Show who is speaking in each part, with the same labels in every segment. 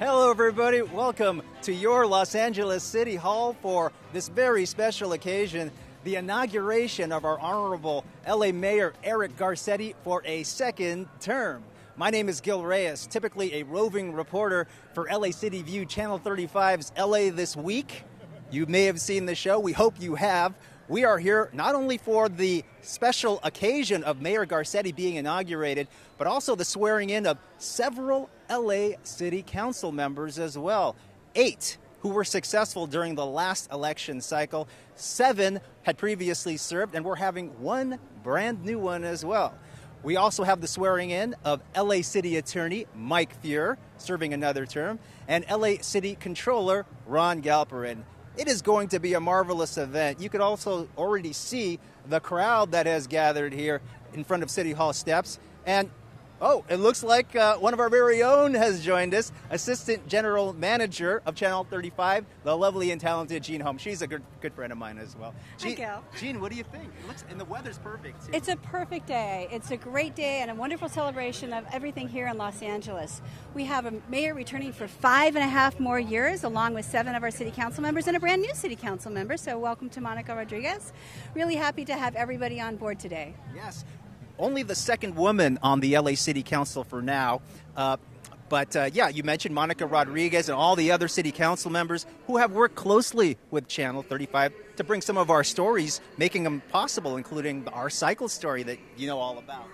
Speaker 1: Hello, everybody. Welcome to your Los Angeles City Hall for this very special occasion, the inauguration of our Honorable LA Mayor Eric Garcetti for a second term. My name is Gil Reyes, typically a roving reporter for LA City View Channel 35's LA This Week. You may have seen the show. We hope you have. We are here not only for the special occasion of Mayor Garcetti being inaugurated, but also the swearing in of several LA City Council members as well. 8 who were successful during the last election cycle. 7 had previously served, and we're having one brand new one as well. We also have the swearing in of LA City Attorney Mike Feuer, serving another term, and LA City Controller Ron Galperin. It is going to be a marvelous event. You could also already see the crowd that has gathered here in front of City Hall steps. And, it looks like one of our very own has joined us, Assistant General Manager of Channel 35, the lovely and talented Jean Holmes. She's a good friend of mine as well.
Speaker 2: Hi, Gil.
Speaker 1: Jean, what do you think? And the weather's perfect, too.
Speaker 2: It's a perfect day. It's a great day and a wonderful celebration of everything here in Los Angeles. We have a mayor returning for 5.5 more years, along with 7 of our city council members and a brand new city council member. So welcome to Monica Rodriguez. Really happy to have everybody on board today.
Speaker 1: Yes. Only the second woman on the LA City Council for now. But you mentioned Monica Rodriguez and all the other city council members who have worked closely with Channel 35 to bring some of our stories, making them possible, including our cycle story that you know all about.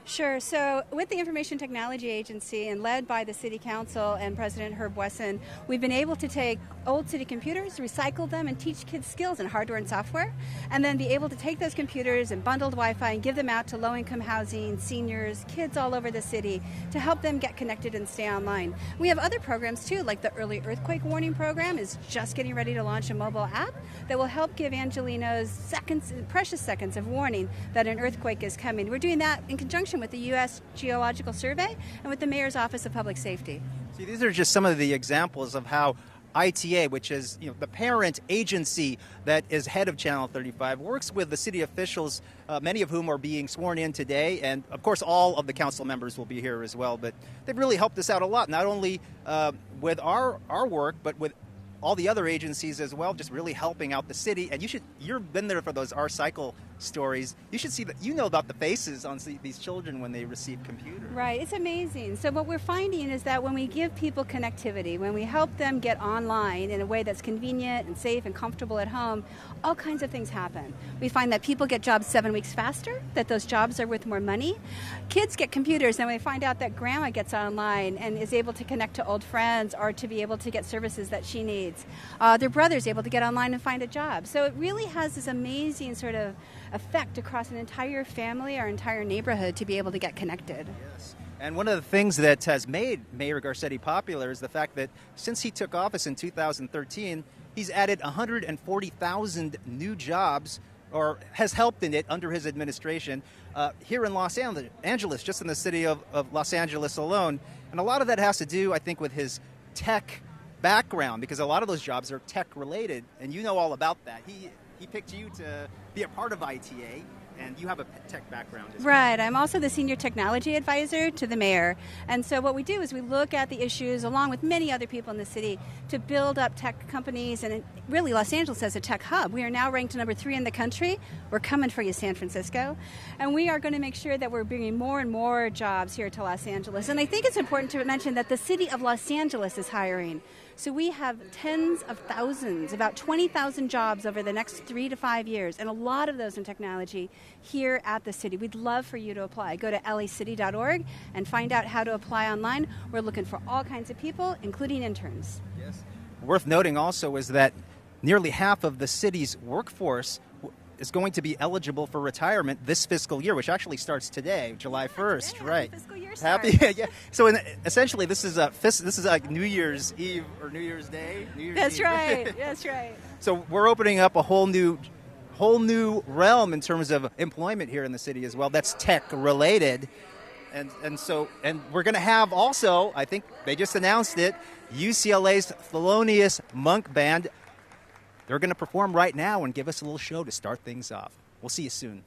Speaker 2: Sure. So with the Information Technology Agency and led by the City Council and President Herb Wesson, we've been able to take old city computers, recycle them, and teach kids skills in hardware and software, and then be able to take those computers and bundled Wi-Fi and give them out to low-income housing, seniors, kids all over the city to help them get connected and stay online. We have other programs, too, like the Early Earthquake Warning Program is just getting ready to launch a mobile app that will help give Angelinos precious seconds of warning that an earthquake is coming. We're doing that in conjunction with the U.S. Geological Survey and with the Mayor's Office of Public Safety.
Speaker 1: See, these are just some of the examples of how ITA, which is the parent agency that is head of Channel 35, works with the city officials, many of whom are being sworn in today. And, of course, all of the council members will be here as well. But they've really helped us out a lot, not only with our work, but with all the other agencies as well, just really helping out the city. And you've been there for those Our Cycle stories. You should see that. You know about the faces on these children when they receive computers.
Speaker 2: Right, it's amazing. So what we're finding is that when we give people connectivity, when we help them get online in a way that's convenient and safe and comfortable at home, all kinds of things happen. We find that people get jobs 7 weeks faster, that those jobs are worth more money. Kids get computers, and we find out that grandma gets online and is able to connect to old friends or to be able to get services that she needs. Their brother's able to get online and find a job. So it really has this amazing sort of effect across an entire family or entire neighborhood to be able to get connected.
Speaker 1: Yes. And one of the things that has made Mayor Garcetti popular is the fact that since he took office in 2013, he's added 140,000 new jobs, or has helped in it under his administration, here in Los Angeles, just in the city of Los Angeles alone. And a lot of that has to do, I think, with his tech background, because a lot of those jobs are tech related, and you know all about that. He picked you to be a part of ITA, and you have a tech background as well.
Speaker 2: Right. I'm also the Senior Technology Advisor to the Mayor. And so what we do is we look at the issues, along with many other people in the city, to build up tech companies. And really, Los Angeles as a tech hub. We are now ranked number 3 in the country. We're coming for you, San Francisco. And we are going to make sure that we're bringing more and more jobs here to Los Angeles. And I think it's important to mention that the city of Los Angeles is hiring. So we have tens of thousands, about 20,000 jobs over the next 3 to 5 years, and a lot of those in technology here at the city. We'd love for you to apply. Go to lacity.org and find out how to apply online. We're looking for all kinds of people, including interns.
Speaker 1: Yes. Worth noting also is that nearly half of the city's workforce is going to be eligible for retirement this fiscal year, which actually starts today, July 1st.
Speaker 2: Yeah,
Speaker 1: right.
Speaker 2: Fiscal year
Speaker 1: Happy, yeah. So essentially, this is like New Year's Eve or New Year's Day.
Speaker 2: That's right. That's right.
Speaker 1: So we're opening up a whole new realm in terms of employment here in the city as well. That's tech related, and we're going to have also, I think they just announced it, UCLA's Thelonious Monk Band. They're going to perform right now and give us a little show to start things off. We'll see you soon.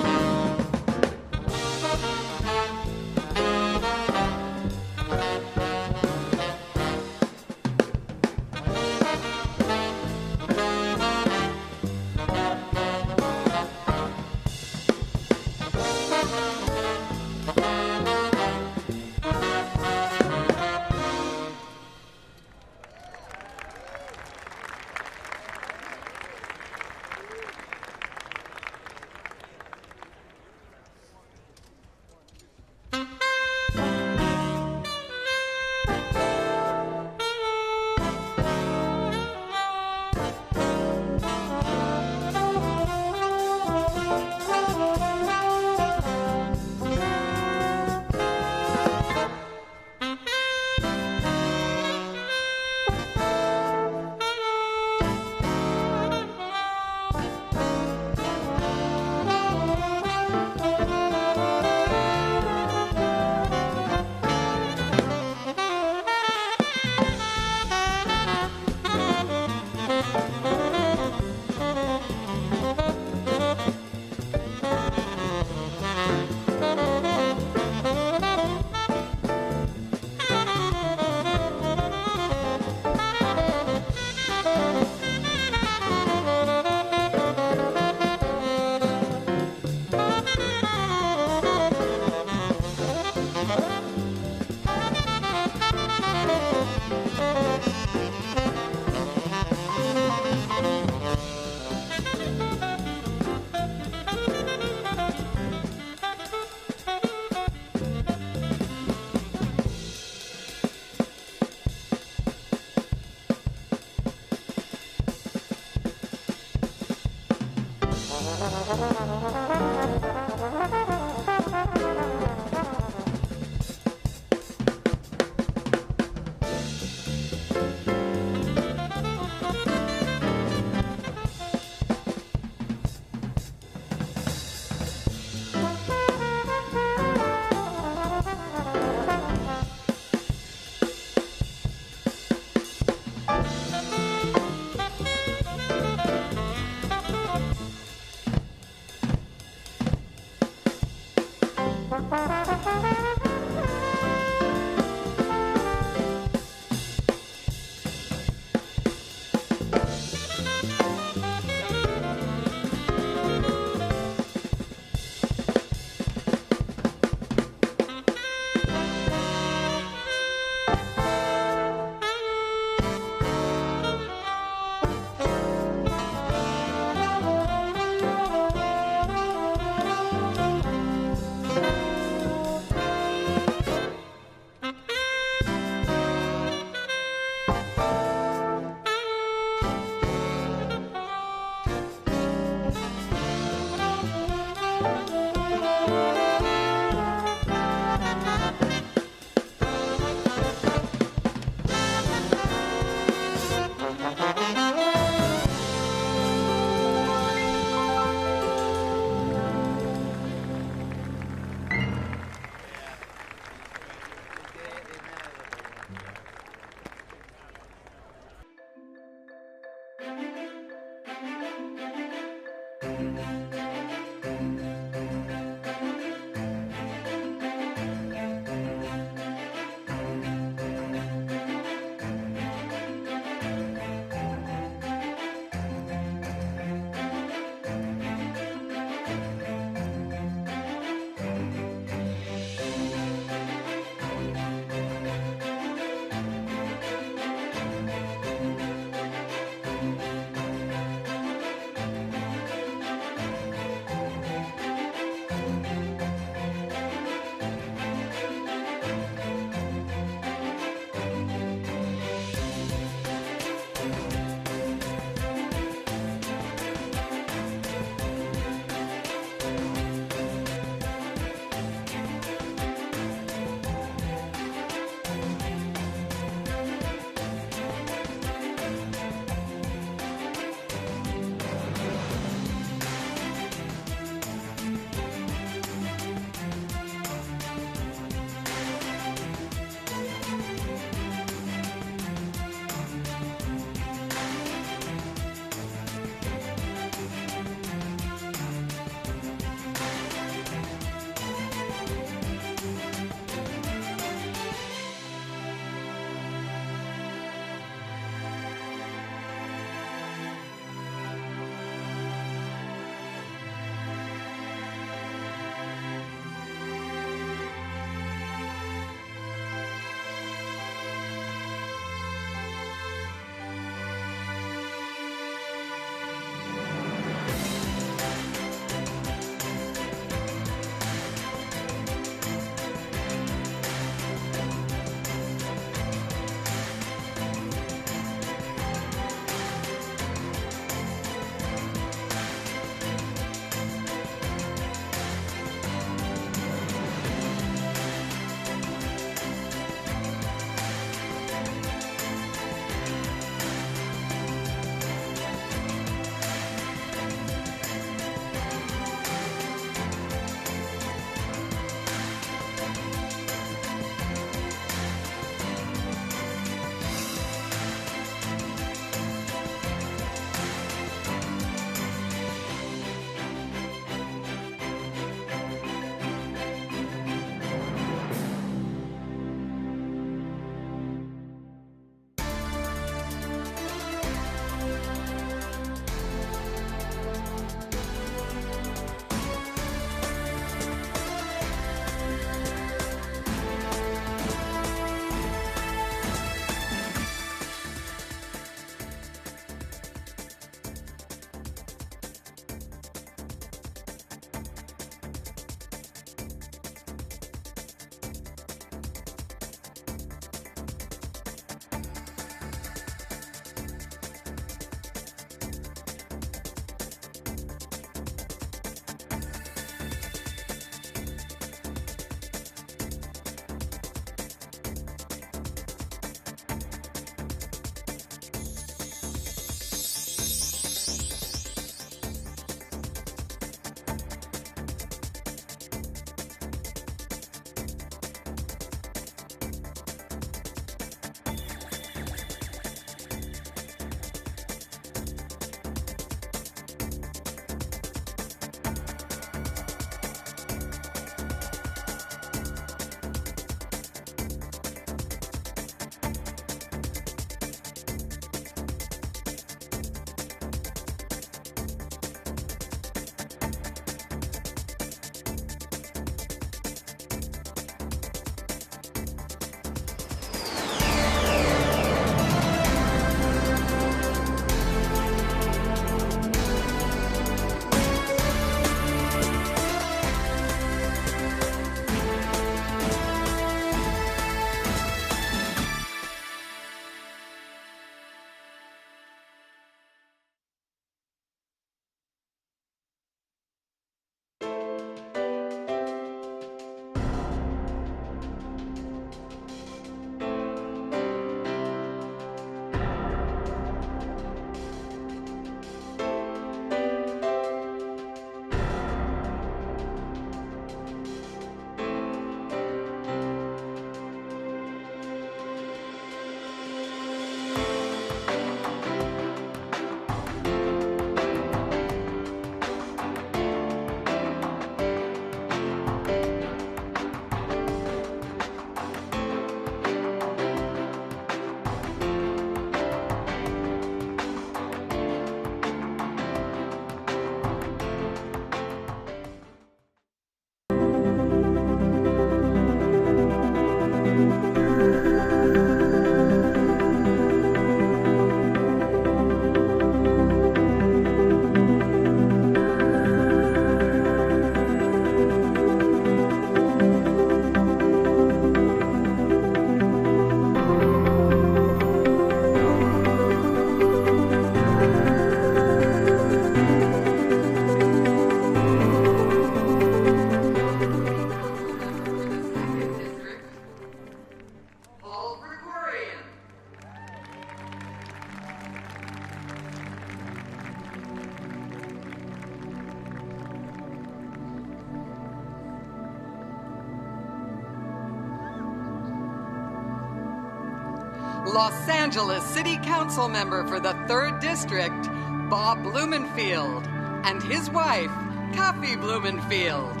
Speaker 3: Los Angeles City Council member for the 3rd District, Bob Blumenfield, and his wife, Kathy Blumenfield.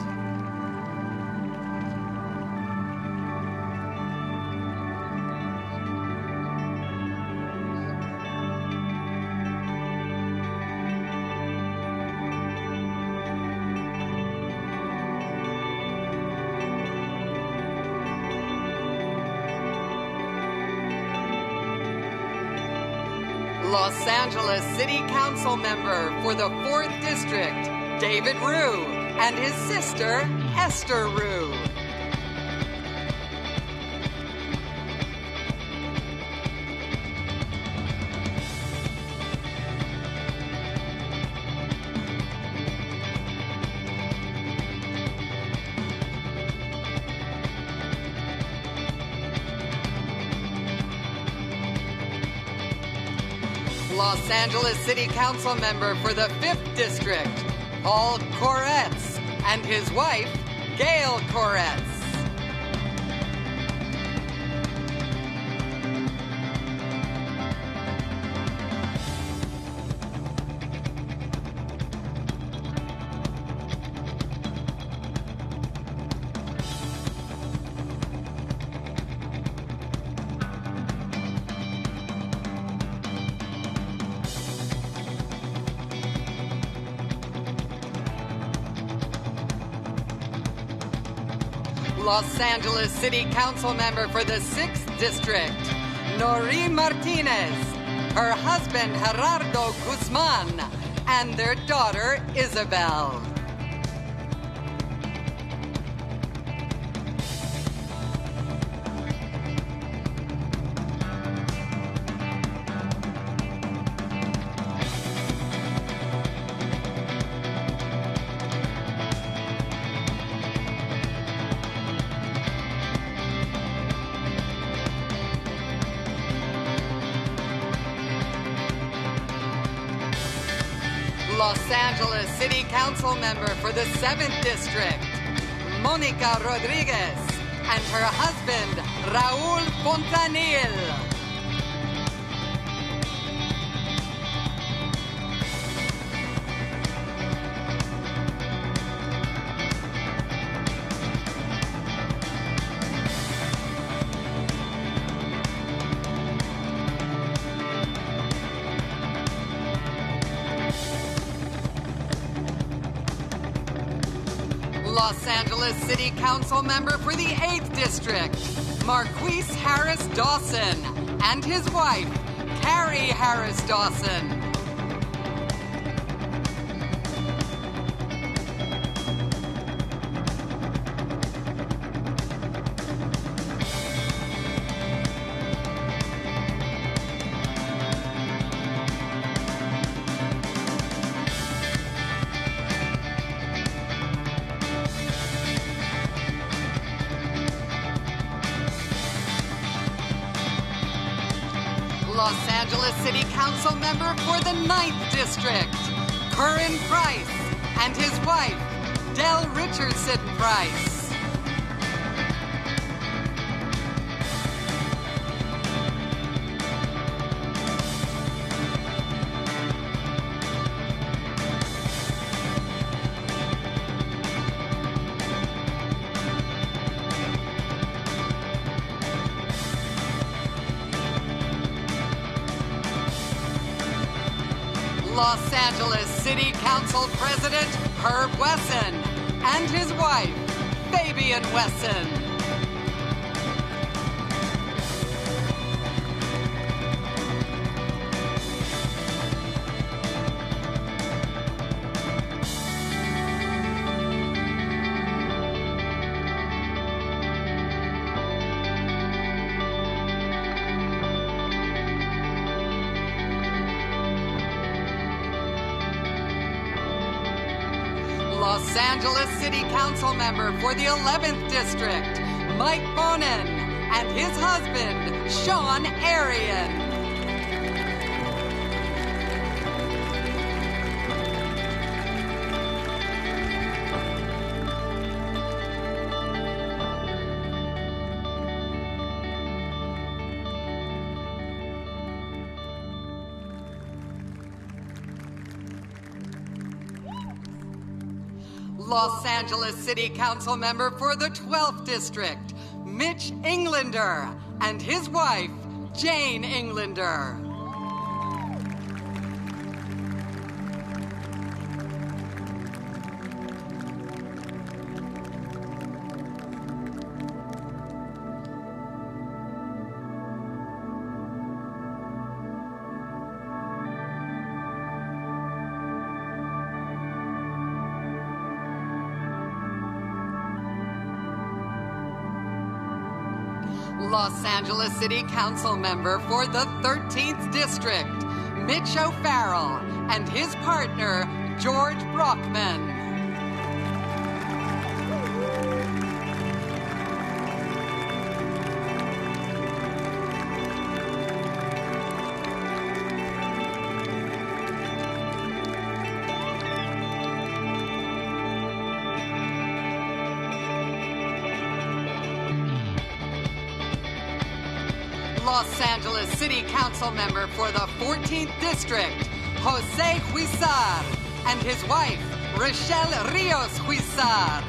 Speaker 3: Los Angeles City Council member for the 4th District, David Rue, and his sister, Esther Rue. Los Angeles City Council member for the 5th District, Paul Koretz, and his wife, Gail Koretz. Los Angeles City Council member for the 6th District, Nori Martinez, her husband Gerardo Guzman, and their daughter Isabel. Los Angeles City Council member for the 7th District, Monica Rodriguez, and her husband, Raul Fontanil. Los Angeles City Council member for the 8th District, Marquise Harris Dawson, and his wife, Carrie Harris Dawson. Los Angeles City Council member for the 9th District, Curren Price, and his wife, Del Richardson Price. Los Angeles City Council President Herb Wesson and his wife, Fabian Wesson. Los Angeles City Council member for the 11th District, Mike Bonin, and his husband, Sean Arian. Los Angeles City Council member for the 12th District, Mitch Englander, and his wife, Jane Englander. Los Angeles City Council member for the 13th District, Mitch O'Farrell, and his partner, George Brockman. Los Angeles City Council member for the 14th District, Jose Huizar, and his wife, Rochelle Rios Huizar.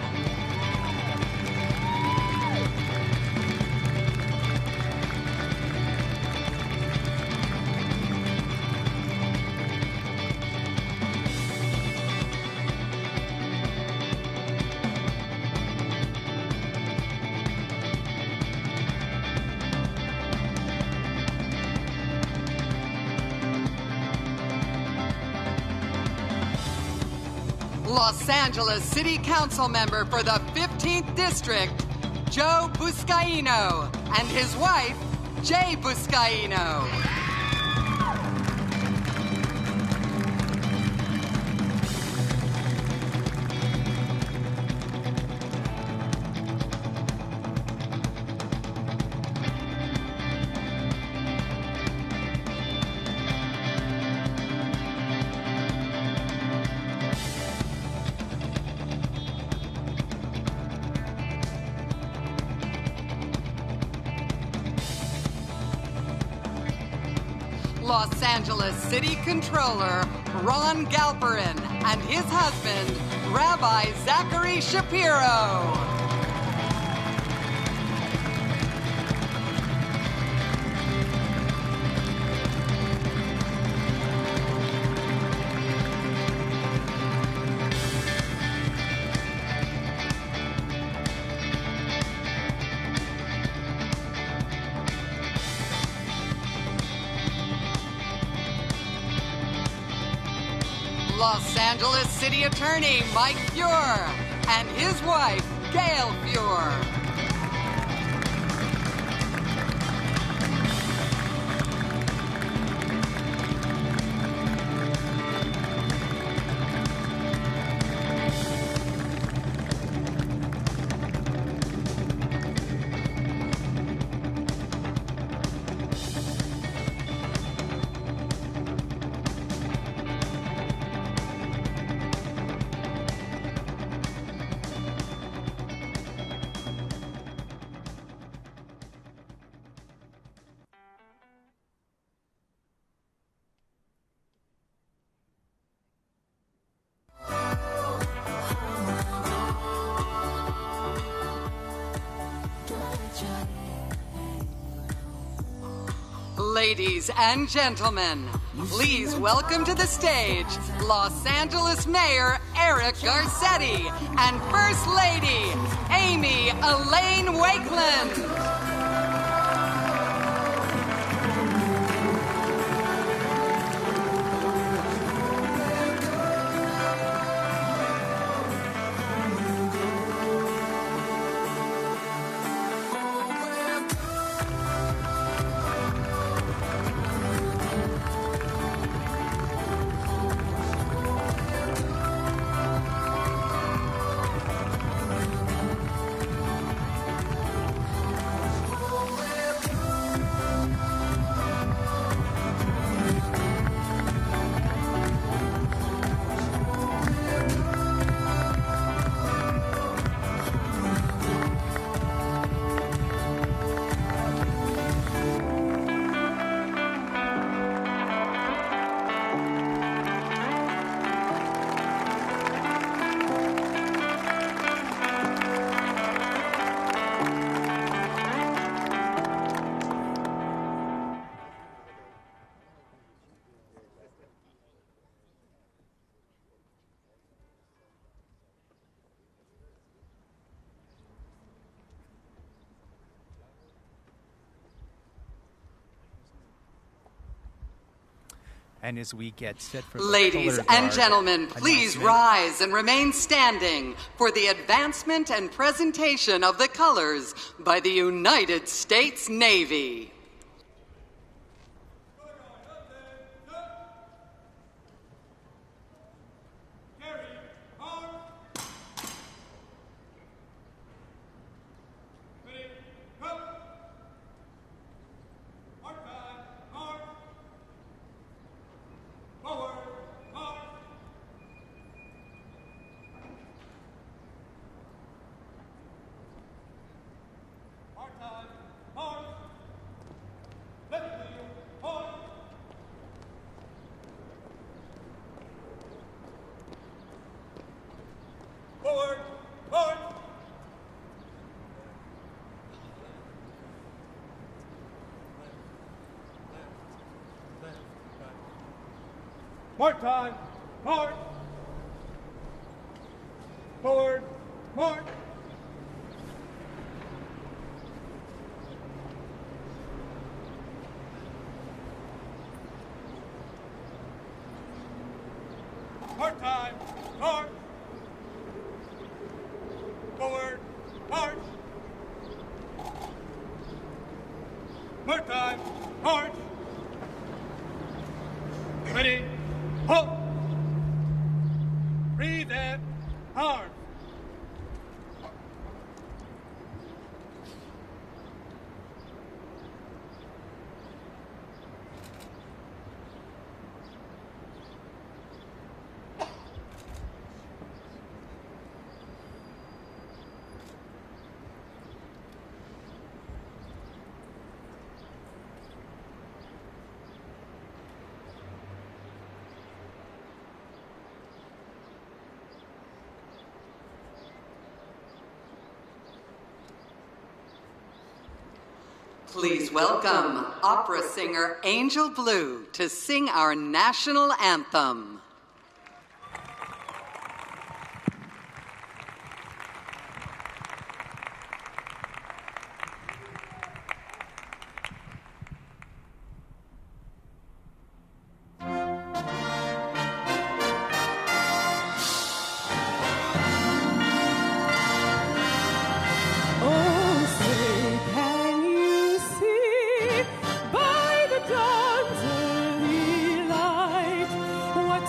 Speaker 3: Los Angeles City Council member for the 15th District, Joe Buscaino, and his wife, Jay Buscaino. Los Angeles City Controller Ron Galperin and his husband, Rabbi Zachary Shapiro. Los Angeles City Attorney Mike Feuer and his wife, Gail Feuer. Ladies and gentlemen, please welcome to the stage Los Angeles Mayor Eric Garcetti and First Lady Amy Elaine Wakeland.
Speaker 1: And as we get set for the
Speaker 3: Ladies
Speaker 1: color
Speaker 3: and
Speaker 1: guard
Speaker 3: gentlemen, please
Speaker 1: announcement.
Speaker 3: rise and remain standing for the advancement and presentation of the colors by the United States Navy.
Speaker 4: Mark time! Mark! Forward! Mark! Mark time! Mark! Forward! March! Mark time! March! Ready! Halt! Breathe in, hard.
Speaker 3: Please welcome opera singer Angel Blue to sing our national anthem.
Speaker 5: By the dawn's early light, what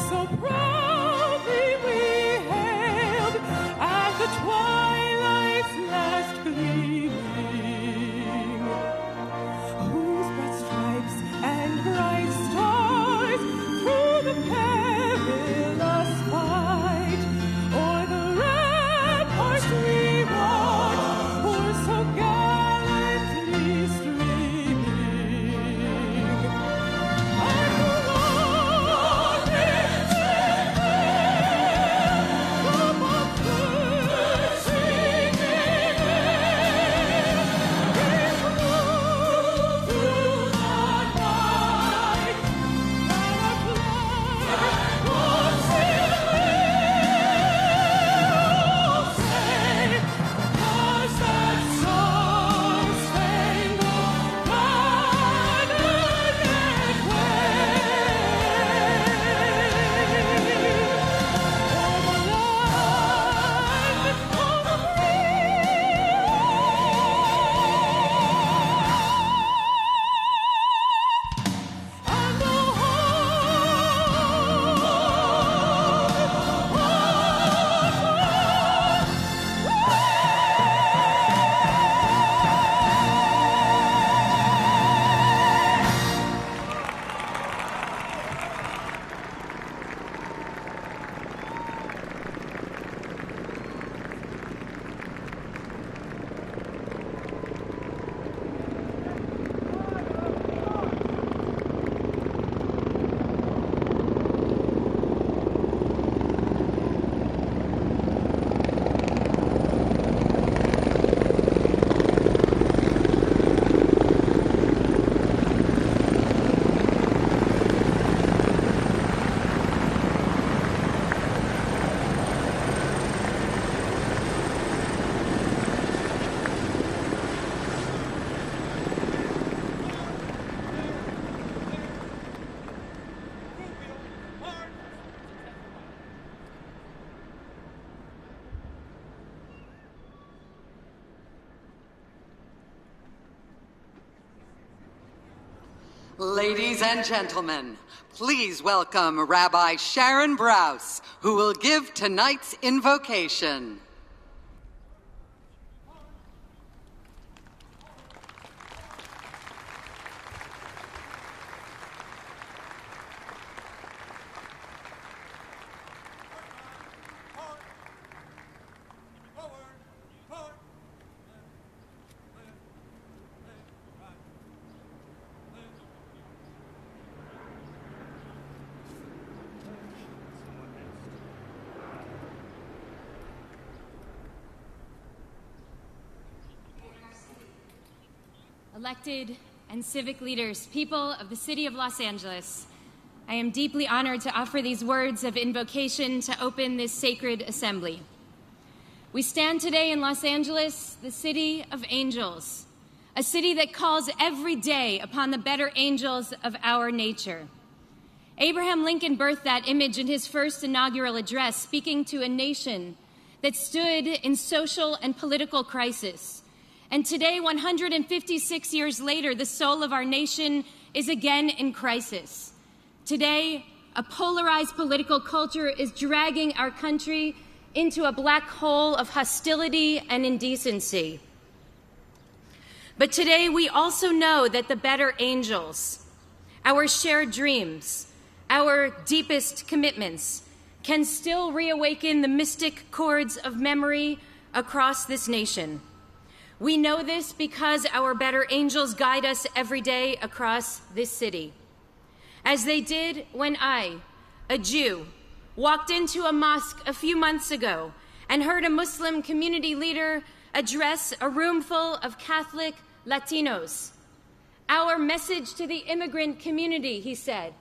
Speaker 3: Ladies and gentlemen, please welcome Rabbi Sharon Brous, who will give tonight's invocation.
Speaker 5: Elected and civic leaders, people of the city of Los Angeles, I am deeply honored to offer these words of invocation to open this sacred assembly. We stand today in Los Angeles, the city of angels, a city that calls every day upon the better angels of our nature. Abraham Lincoln birthed that image in his first inaugural address, speaking to a nation that stood in social and political crisis. And today, 156 years later, the soul of our nation is again in crisis. Today, a polarized political culture is dragging our country into a black hole of hostility and indecency. But today, we also know that the better angels, our shared dreams, our deepest commitments, can still reawaken the mystic chords of memory across this nation. We know this because our better angels guide us every day across this city. As they did when I, a Jew, walked into a mosque a few months ago and heard a Muslim community leader address a room full of Catholic Latinos. Our message to the immigrant community, he said,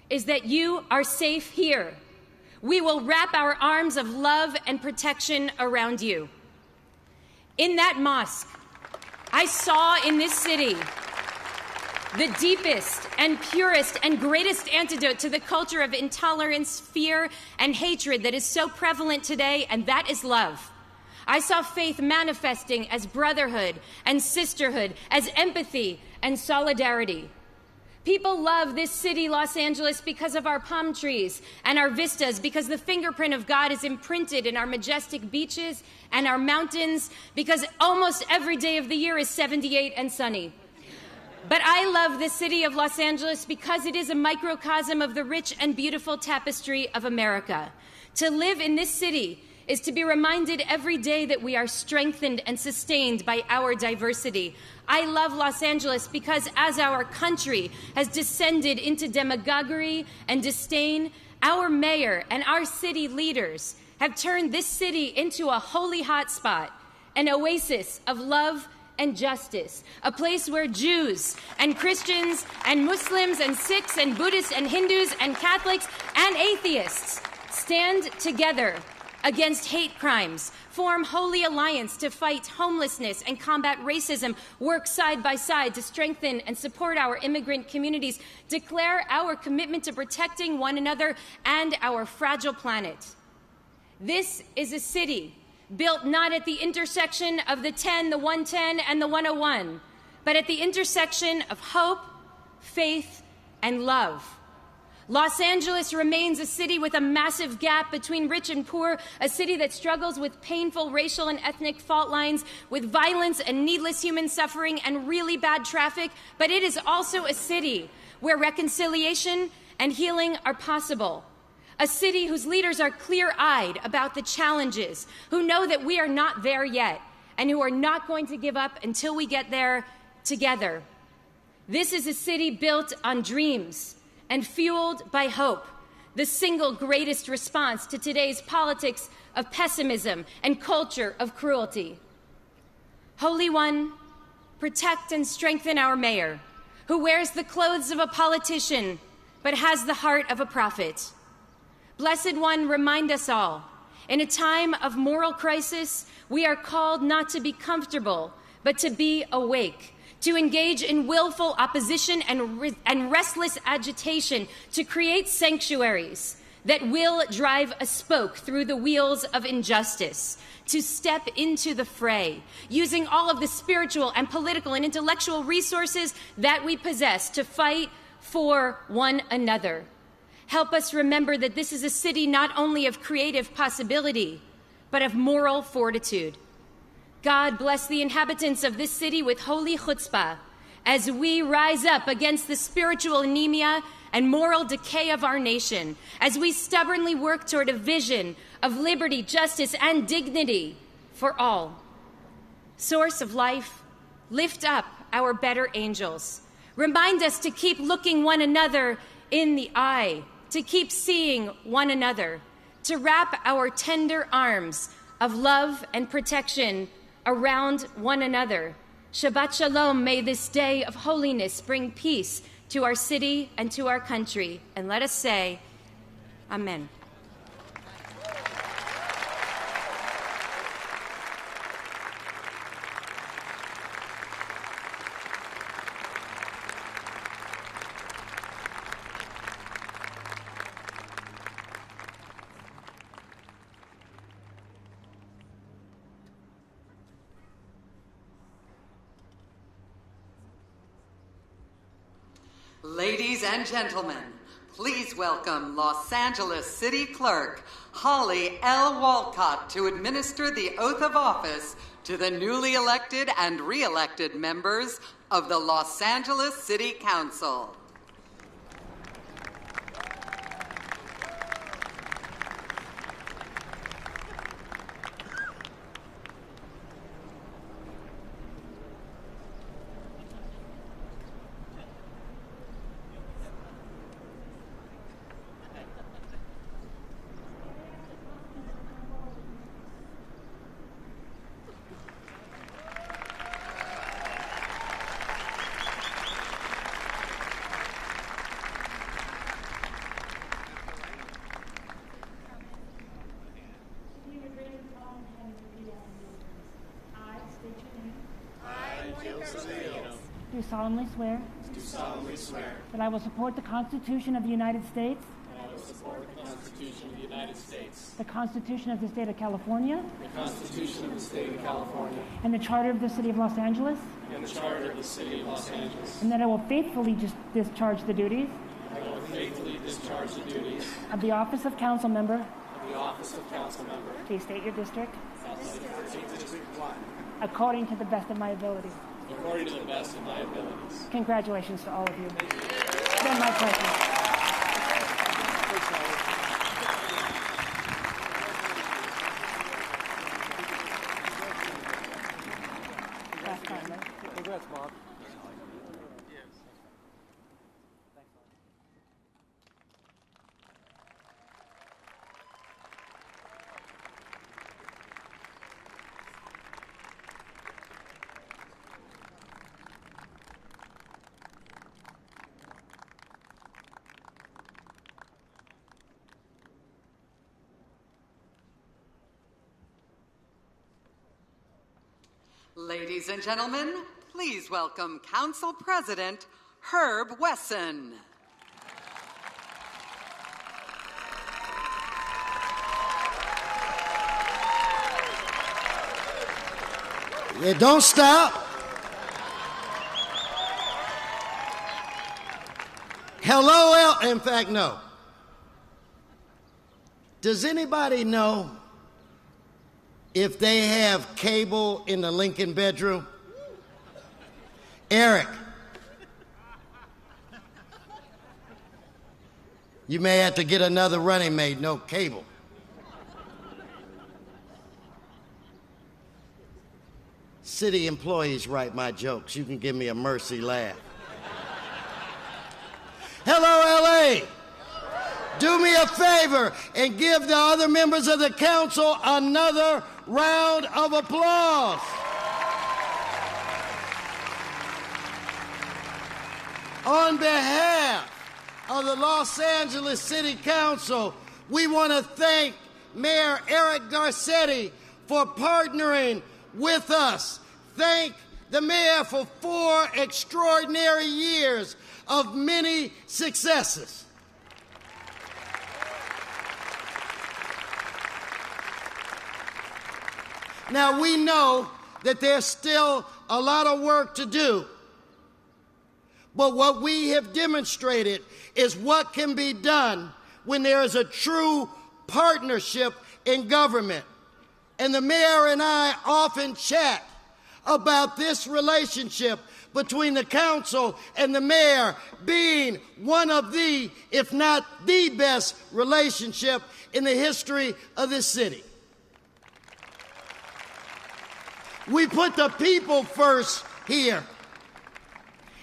Speaker 5: is that you are safe here. We will wrap our arms of love and protection around you. In that mosque, I saw in this city the deepest and purest and greatest antidote to the culture of intolerance, fear, and hatred that is so prevalent today, and that is love. I saw faith manifesting as brotherhood and sisterhood, as empathy and solidarity. People love this city, Los Angeles, because of our palm trees and our vistas, because the fingerprint of God is imprinted in our majestic beaches and our mountains, because almost every day of the year is 78 and sunny. But I love the city of Los Angeles because it is a microcosm of the rich and beautiful tapestry of America. To live in this city is to be reminded every day that we are strengthened and sustained by our diversity. I love Los Angeles because as our country has descended into demagoguery and disdain, our mayor and our city leaders have turned this city into a holy hotspot, an oasis of love and justice, a place where Jews and Christians and Muslims and Sikhs and Buddhists and Hindus and Catholics and atheists stand together against hate crimes, form holy alliance to fight homelessness and combat racism, work side by side to strengthen and support our immigrant communities, declare our commitment to protecting one another and our fragile planet. This is a city built not at the intersection of the 10, the 110, and the 101, but at the intersection of hope, faith, and love. Los Angeles remains a city with a massive gap between rich and poor, a city that struggles with painful racial and ethnic fault lines, with violence and needless human suffering and really bad traffic, but it is also a city where reconciliation and healing are possible. A city whose leaders are clear-eyed about the challenges, who know that we are not there yet, and who are not going to give up until we get there together. This is a city built on dreams and fueled by hope, the single greatest response to today's politics of pessimism and culture of cruelty. Holy One, protect and strengthen our mayor, who wears the clothes of a politician but has the heart of a prophet. Blessed One, remind us all, in a time of moral crisis, we are called not to be comfortable, but to be awake, to engage in willful opposition and restless agitation, to create sanctuaries that will drive a spoke through the wheels of injustice, to step into the fray, using all of the spiritual and political and intellectual resources that we possess to fight for one another. Help us remember that this is a city not only of creative possibility, but of moral fortitude. God bless the inhabitants of this city with holy chutzpah as we rise up against the spiritual anemia and moral decay of our nation, as we stubbornly work toward a vision of liberty, justice, and dignity for all. Source of life, lift up our better angels. Remind us to keep looking one another in the eye, to keep seeing one another, to wrap our tender arms of love and protection around one another. Shabbat Shalom, may this day of holiness bring peace to our city and to our country. And let us say, Amen.
Speaker 3: Ladies and gentlemen, please welcome Los Angeles City Clerk Holly L. Walcott to administer the oath of office to the newly elected and re-elected members of the Los Angeles City Council.
Speaker 6: Do solemnly swear.
Speaker 7: Do solemnly swear.
Speaker 6: That I will support the Constitution of the United States.
Speaker 7: That I will support the Constitution of the United States.
Speaker 6: The Constitution of the State of California.
Speaker 7: The Constitution of the State of California.
Speaker 6: And the Charter of the City of Los Angeles.
Speaker 7: And the Charter of the City of Los Angeles.
Speaker 6: And that I will faithfully discharge the duties.
Speaker 7: I will faithfully discharge the duties.
Speaker 6: Of the office of council member.
Speaker 7: Of the office of council member.
Speaker 6: Please state your district.
Speaker 7: District 1.
Speaker 6: According to the best of my ability.
Speaker 7: According to the best of my abilities.
Speaker 6: Congratulations to all of you. It's been my pleasure.
Speaker 1: Congrats, Mom.
Speaker 3: Ladies and gentlemen, please welcome Council President Herb Wesson.
Speaker 8: Yeah, don't stop. Hello, in fact, no. Does anybody know if they have cable in the Lincoln bedroom? Eric. You may have to get another running mate, no cable. City employees write my jokes. You can give me a mercy laugh. Hello, LA. Do me a favor and give the other members of the council another round of applause. On behalf of the Los Angeles City Council, we want to thank Mayor Eric Garcetti for partnering with us. Thank the mayor for 4 extraordinary years of many successes. Now, we know that there's still a lot of work to do, But what we have demonstrated is what can be done when there is a true partnership in government. And the mayor and I often chat about this relationship between the council and the mayor being one of the, if not the best relationship in the history of this city. We put the people first here.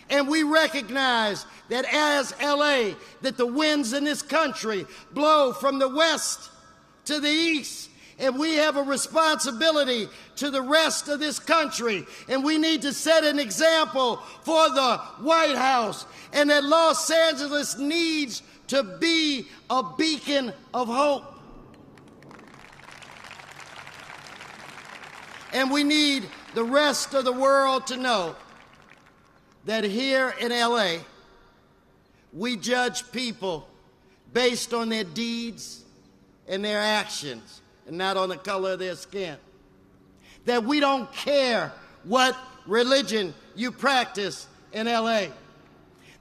Speaker 8: And we recognize that as LA, that the winds in this country blow from the west to the east. And we have a responsibility to the rest of this country. And we need to set an example for the White House. And that Los Angeles needs to be a beacon of hope. And we need the rest of the world to know that here in LA, we judge people based on their deeds and their actions, and not on the color of their skin. That we don't care what religion you practice in LA.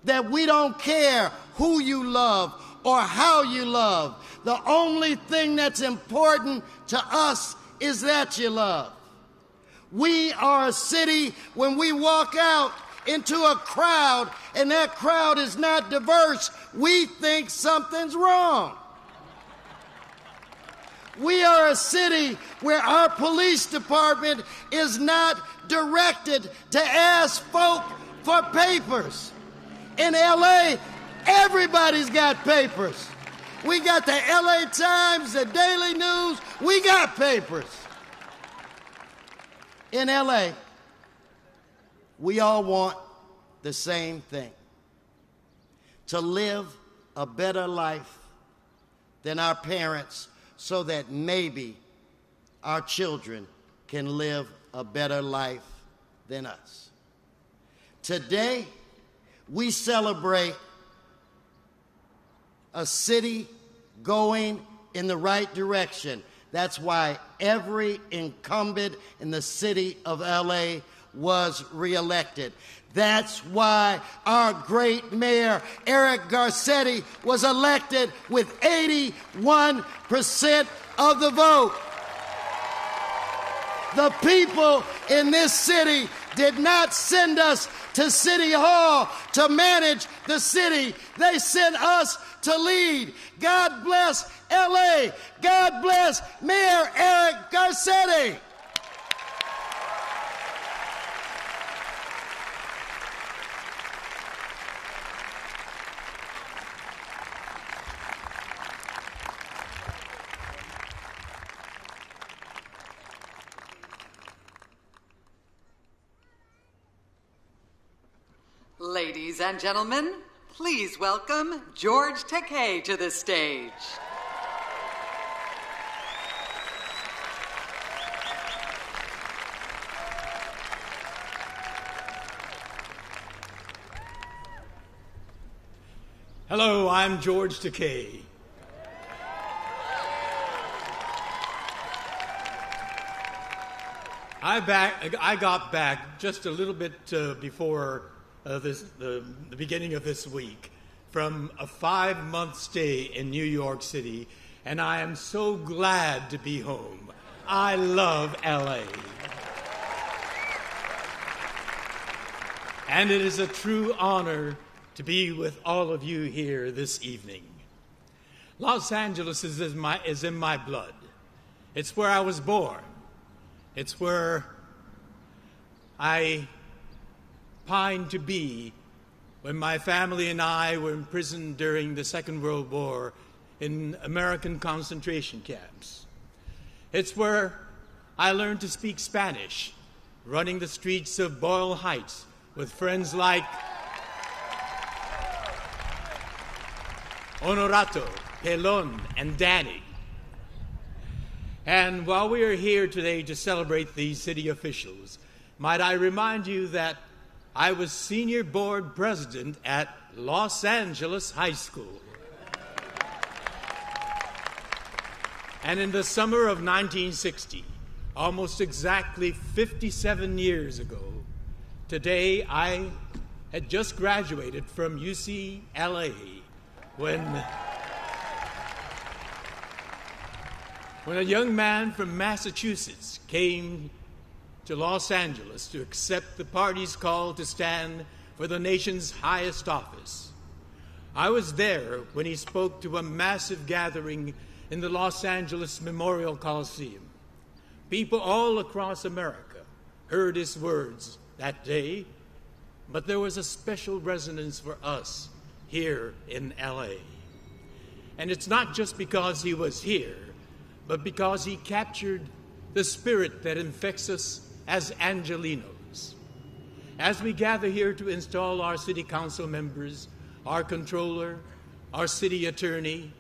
Speaker 8: That we don't care who you love or how you love. The only thing that's important to us is that you love. We are a city, when we walk out into a crowd and that crowd is not diverse, we think something's wrong. We are a city where our police department is not directed to ask folk for papers. In LA, everybody's got papers. We got the LA Times, the Daily News, we got papers. In LA, we all want the same thing: to live a better life than our parents, so that maybe our children can live a better life than us. Today, we celebrate a city going in the right direction. That's why every incumbent in the city of LA was reelected. That's why our great mayor, Eric Garcetti, was elected with 81% of the vote. The people in this city did not send us to City Hall to manage the city. They sent us to lead. God bless LA. God bless Mayor Eric Garcetti.
Speaker 3: Ladies and gentlemen, please welcome George Takei to the stage.
Speaker 4: Hello, I'm George Takei. I got back just a little bit before the beginning of this week from a 5-month stay in New York City, and I am so glad to be home. I love LA. And it is a true honor to be with all of you here this evening. Los Angeles is in my blood. It's where I was born. It's where I pined to be when my family and I were imprisoned during the Second World War in American concentration camps. It's where I learned to speak Spanish, running the streets of Boyle Heights with friends like Honorato, Pelon, and Danny. And while we are here today to celebrate these city officials, might I remind you that I was senior board president at Los Angeles High School. And in the summer of 1960, almost exactly 57 years ago, today I had just graduated from UCLA when a young man from Massachusetts came to Los Angeles to accept the party's call to stand for the nation's highest office. I was there when he spoke to a massive gathering in the Los Angeles Memorial Coliseum. People all across America heard his words that day, but there was a special resonance for us here in LA. And it's not just because he was here, but because he captured the spirit that infects us as Angelinos. As we gather here to install our city council members, our controller, our city attorney,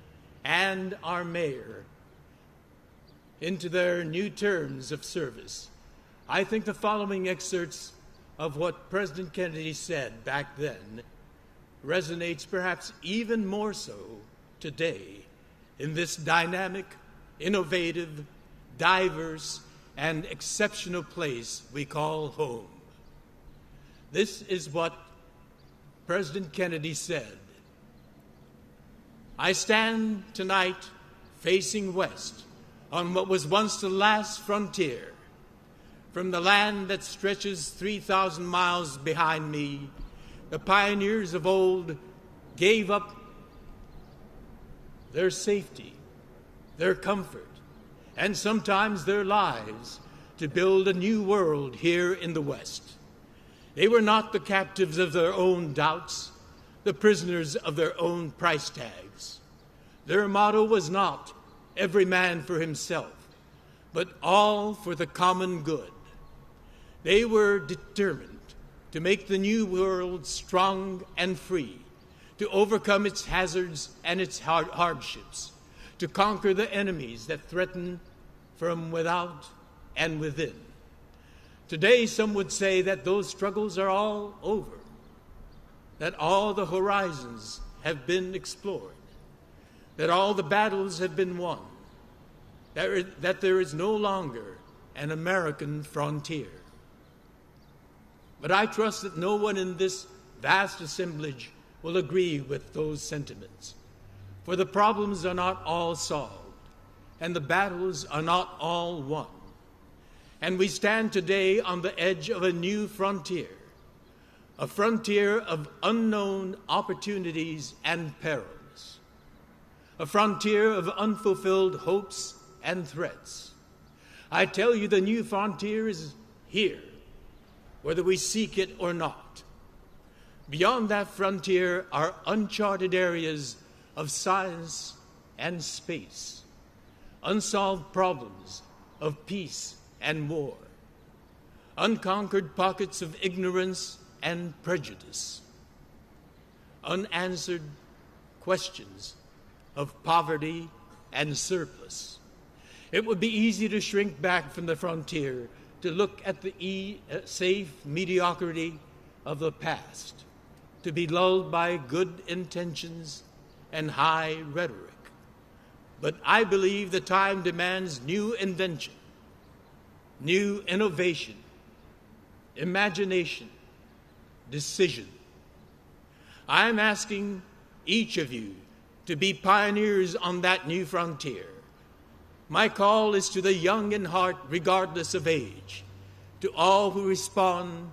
Speaker 4: and our mayor into their new terms of service, I think the following excerpts of what President Kennedy said back then resonates perhaps even more so today in this dynamic, innovative, diverse, and exceptional place we call home. This is what President Kennedy said. I stand tonight facing west on what was once the last frontier. From the land that stretches 3,000 miles behind me, the pioneers of old gave up their safety, their comfort, and sometimes their lives to build a new world here in the West. They were not the captives of their own doubts, the prisoners of their own price tags. Their motto was not every man for himself, but all for the common good. They were determined to make the new world strong and free, to overcome its hazards and its hardships, to conquer the enemies that threaten from without and within. Today, some would say that those struggles are all over, that all the horizons have been explored, that all the battles have been won, that there is no longer an American frontier. But I trust that no one in this vast assemblage will agree with those sentiments, for the problems are not all solved, and the battles are not all won. And we stand today on the edge of a new frontier, a frontier of unknown opportunities and perils, a frontier of unfulfilled hopes and threats. I tell you, the new frontier is here, whether we seek it or not. Beyond that frontier are uncharted areas of science and space, unsolved problems of peace and war, unconquered pockets of ignorance and prejudice, unanswered questions of poverty and surplus. It would be easy to shrink back from the frontier, to look at the safe mediocrity of the past, to be lulled by good intentions and high rhetoric. But I believe the time demands new invention, new innovation, imagination, decision. I'm asking each of you to be pioneers on that new frontier. My call is to the young in heart, regardless of age, to all who respond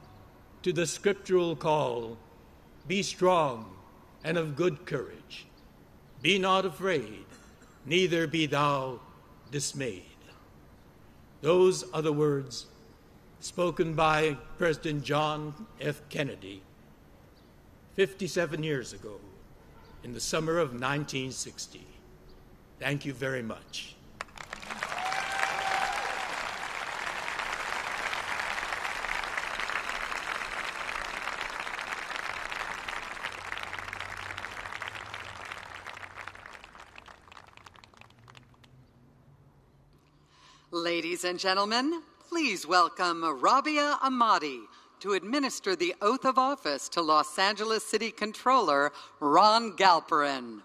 Speaker 4: to the scriptural call, be strong and of good courage. Be not afraid, neither be thou dismayed. Those are the words spoken by President John F. Kennedy 57 years ago in the summer of 1960. Thank you very much.
Speaker 3: Ladies and gentlemen, please welcome Rabia Ahmadi to administer the oath of office to Los Angeles City Controller Ron Galperin.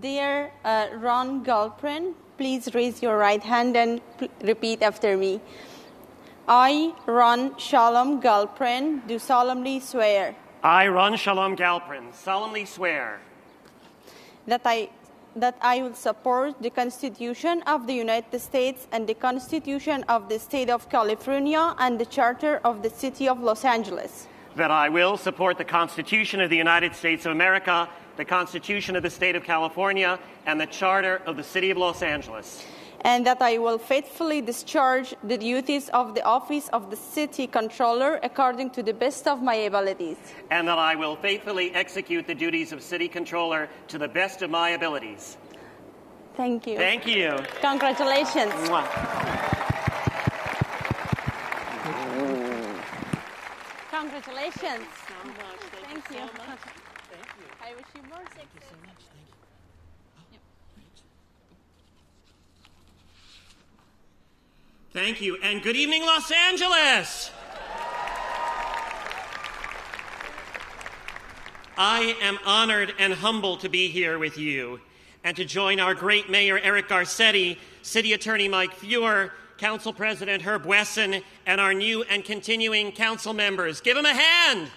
Speaker 9: Dear Ron Galperin, please raise your right hand and repeat after me. I, Ron Shalom Galperin, do solemnly swear.
Speaker 10: I, Ron Shalom Galperin, solemnly swear
Speaker 9: that I will support the Constitution of the United States and the Constitution of the State of California and the Charter of the City of Los Angeles.
Speaker 10: That I will support the Constitution of the United States of America, the Constitution of the State of California, and the Charter of the City of Los Angeles.
Speaker 9: And that I will faithfully discharge the duties of the office of the City Controller according to the best of my abilities.
Speaker 10: And that I will faithfully execute the duties of City Controller to the best of my abilities.
Speaker 9: Thank you.
Speaker 10: Thank you.
Speaker 9: Congratulations.
Speaker 10: Mwah.
Speaker 9: Congratulations.
Speaker 10: So much.
Speaker 9: Thank you.
Speaker 10: So much. Thank you.
Speaker 9: I wish you more success.
Speaker 10: Thank you so much. Thank you. Thank you, and good evening, Los Angeles! I am honored and humbled to be here with you and to join our great Mayor Eric Garcetti, City Attorney Mike Feuer, Council President Herb Wesson, and our new and continuing council members. Give them a hand!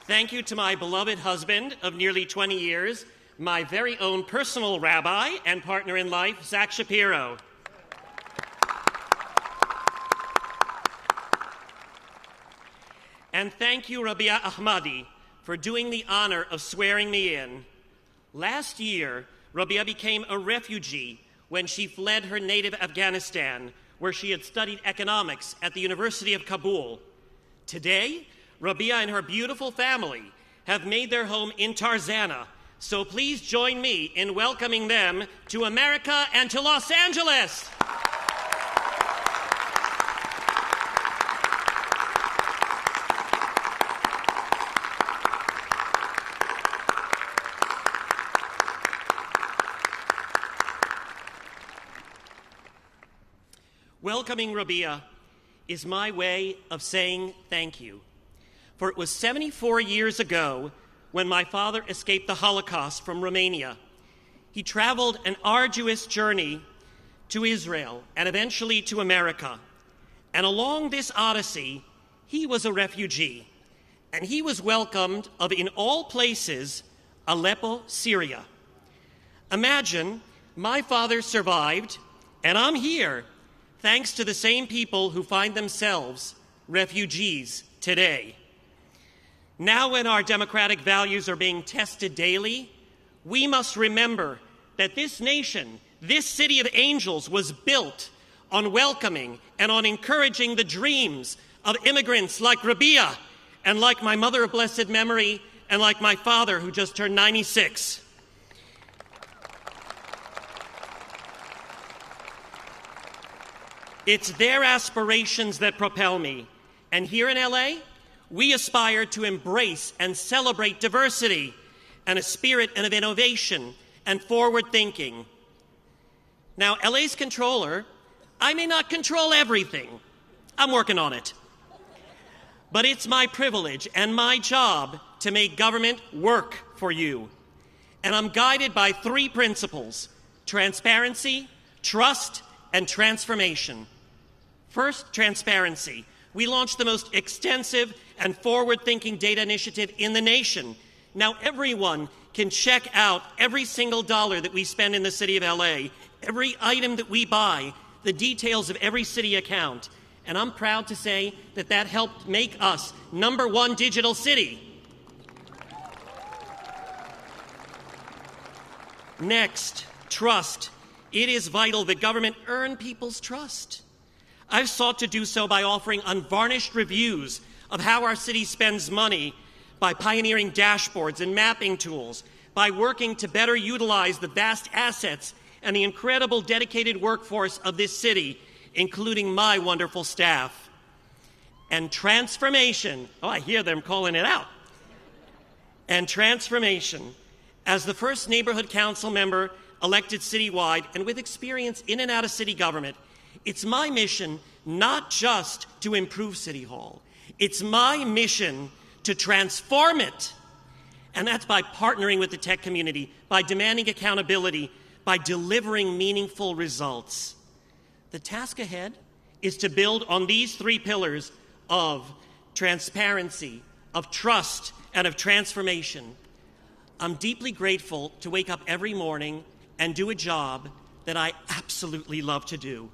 Speaker 10: Thank you to my beloved husband of nearly 20 years, my very own personal rabbi and partner in life, Zach Shapiro. And thank you, Rabia Ahmadi, for doing the honor of swearing me in. Last year, Rabia became a refugee when she fled her native Afghanistan, where she had studied economics at the University of Kabul. Today, Rabia and her beautiful family have made their home in Tarzana, so please join me in welcoming them to America and to Los Angeles. Welcoming Rabia is my way of saying thank you. For it was 74 years ago when my father escaped the Holocaust from Romania. He traveled an arduous journey to Israel and eventually to America. And along this odyssey, he was a refugee. And he was welcomed of, in all places, Aleppo, Syria. Imagine my father survived, and I'm here, thanks to the same people who find themselves refugees today. Now, when our democratic values are being tested daily, we must remember that this nation, this city of angels, was built on welcoming and on encouraging the dreams of immigrants like Rabia and like my mother of blessed memory and like my father who just turned 96. It's their aspirations that propel me. And here in LA, we aspire to embrace and celebrate diversity and a spirit of innovation and forward thinking. Now, LA's controller, I may not control everything. I'm working on it. But it's my privilege and my job to make government work for you. And I'm guided by three principles: transparency, trust, and transformation. First, transparency. We launched the most extensive and forward-thinking data initiative in the nation. Now everyone can check out every single dollar that we spend in the city of LA, every item that we buy, the details of every city account. And I'm proud to say that that helped make us #1 digital city. Next, trust. It is vital that government earn people's trust. I've sought to do so by offering unvarnished reviews of how our city spends money, by pioneering dashboards and mapping tools, by working to better utilize the vast assets and the incredible dedicated workforce of this city, including my wonderful staff. And transformation. Oh, I hear them calling it out. And transformation. As the first neighborhood council member elected citywide and with experience in and out of city government, it's my mission not just to improve City Hall. It's my mission to transform it. And that's by partnering with the tech community, by demanding accountability, by delivering meaningful results. The task ahead is to build on these three pillars of transparency, of trust, and of transformation. I'm deeply grateful to wake up every morning and do a job that I absolutely love to do.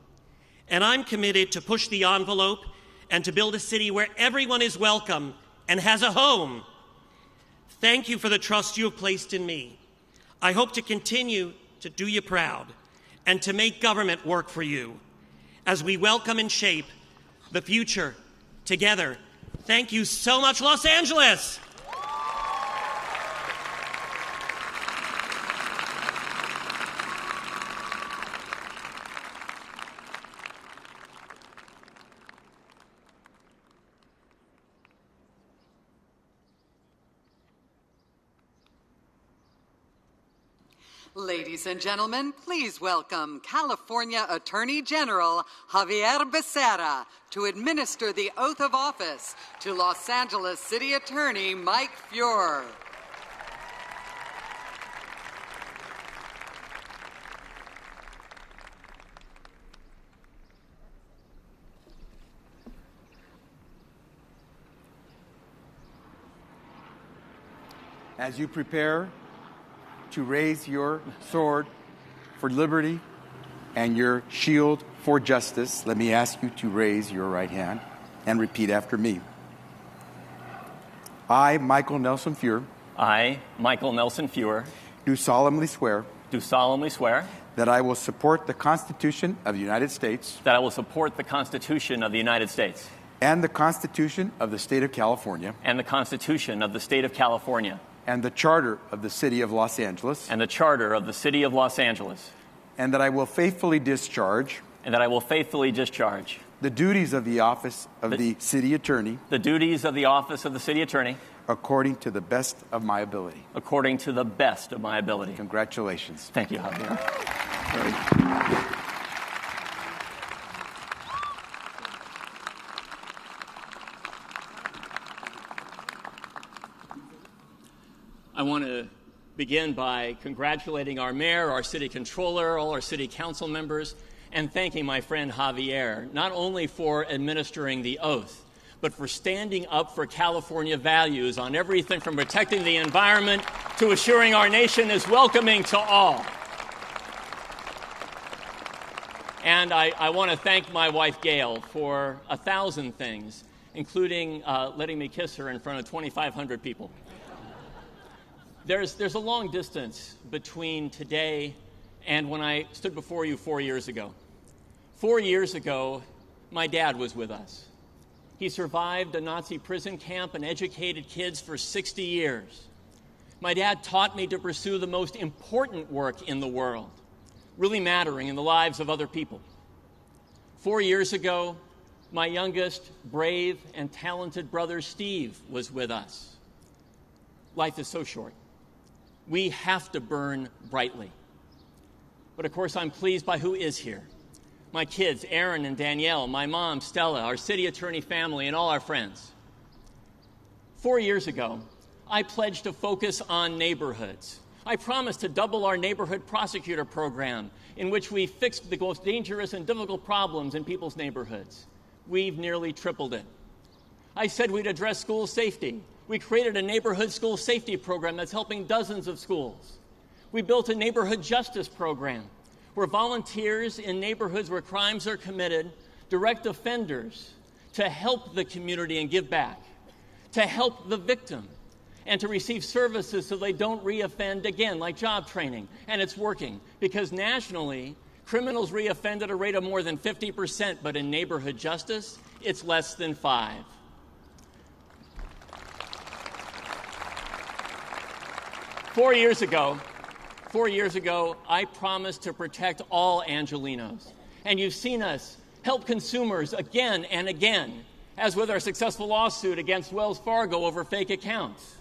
Speaker 10: And I'm committed to push the envelope and to build a city where everyone is welcome and has a home. Thank you for the trust you have placed in me. I hope to continue to do you proud and to make government work for you as we welcome and shape the future together. Thank you so much, Los Angeles!
Speaker 3: Ladies and gentlemen, please welcome California Attorney General Javier Becerra to administer the oath of office to Los Angeles City Attorney Mike Feuer.
Speaker 11: As you prepare to raise your sword for liberty and your shield for justice, let me ask you to raise your right hand and repeat after me. I, Michael Nelson Feuer.
Speaker 12: I, Michael Nelson Feuer.
Speaker 11: Do solemnly swear.
Speaker 12: Do solemnly swear.
Speaker 11: That I will support the Constitution of the United States.
Speaker 12: That I will support the Constitution of the United States.
Speaker 11: And the Constitution of the State of California.
Speaker 12: And the Constitution of the State of California.
Speaker 11: And the Charter of the City of Los Angeles.
Speaker 12: And the Charter of the City of Los Angeles.
Speaker 11: And that I will faithfully discharge.
Speaker 12: And that I will faithfully discharge.
Speaker 11: The duties of the office of the City Attorney.
Speaker 12: The duties of the office of the City Attorney.
Speaker 11: According to the best of my ability.
Speaker 12: According to the best of my ability.
Speaker 11: Congratulations.
Speaker 12: Thank you, Javier. I want to begin by congratulating our mayor, our city controller, all our city council members, and thanking my friend Javier, not only for administering the oath, but for standing up for California values on everything from protecting the environment to assuring our nation is welcoming to all. And I want to thank my wife, Gail, for 1,000 things, including letting me kiss her in front of 2,500 people. There's a long distance between today and when I stood before you 4 years ago. 4 years ago, my dad was with us. He survived a Nazi prison camp and educated kids for 60 years. My dad taught me to pursue the most important work in the world, really mattering in the lives of other people. 4 years ago, my youngest, brave, and talented brother, Steve, was with us. Life is so short. We have to burn brightly. But of course, I'm pleased by who is here. My kids, Aaron and Danielle, my mom, Stella, our city attorney family, and all our friends. 4 years ago, I pledged to focus on neighborhoods. I promised to double our neighborhood prosecutor program, in which we fixed the most dangerous and difficult problems in people's neighborhoods. We've nearly tripled it. I said we'd address school safety. We created a neighborhood school safety program that's helping dozens of schools. We built a neighborhood justice program where volunteers in neighborhoods where crimes are committed direct offenders to help the community and give back, to help the victim, and to receive services so they don't reoffend again, like job training. And it's working because nationally, criminals reoffend at a rate of more than 50%, but in neighborhood justice, it's less than 5%. 4 years ago, I promised to protect all Angelenos. And you've seen us help consumers again and again, as with our successful lawsuit against Wells Fargo over fake accounts.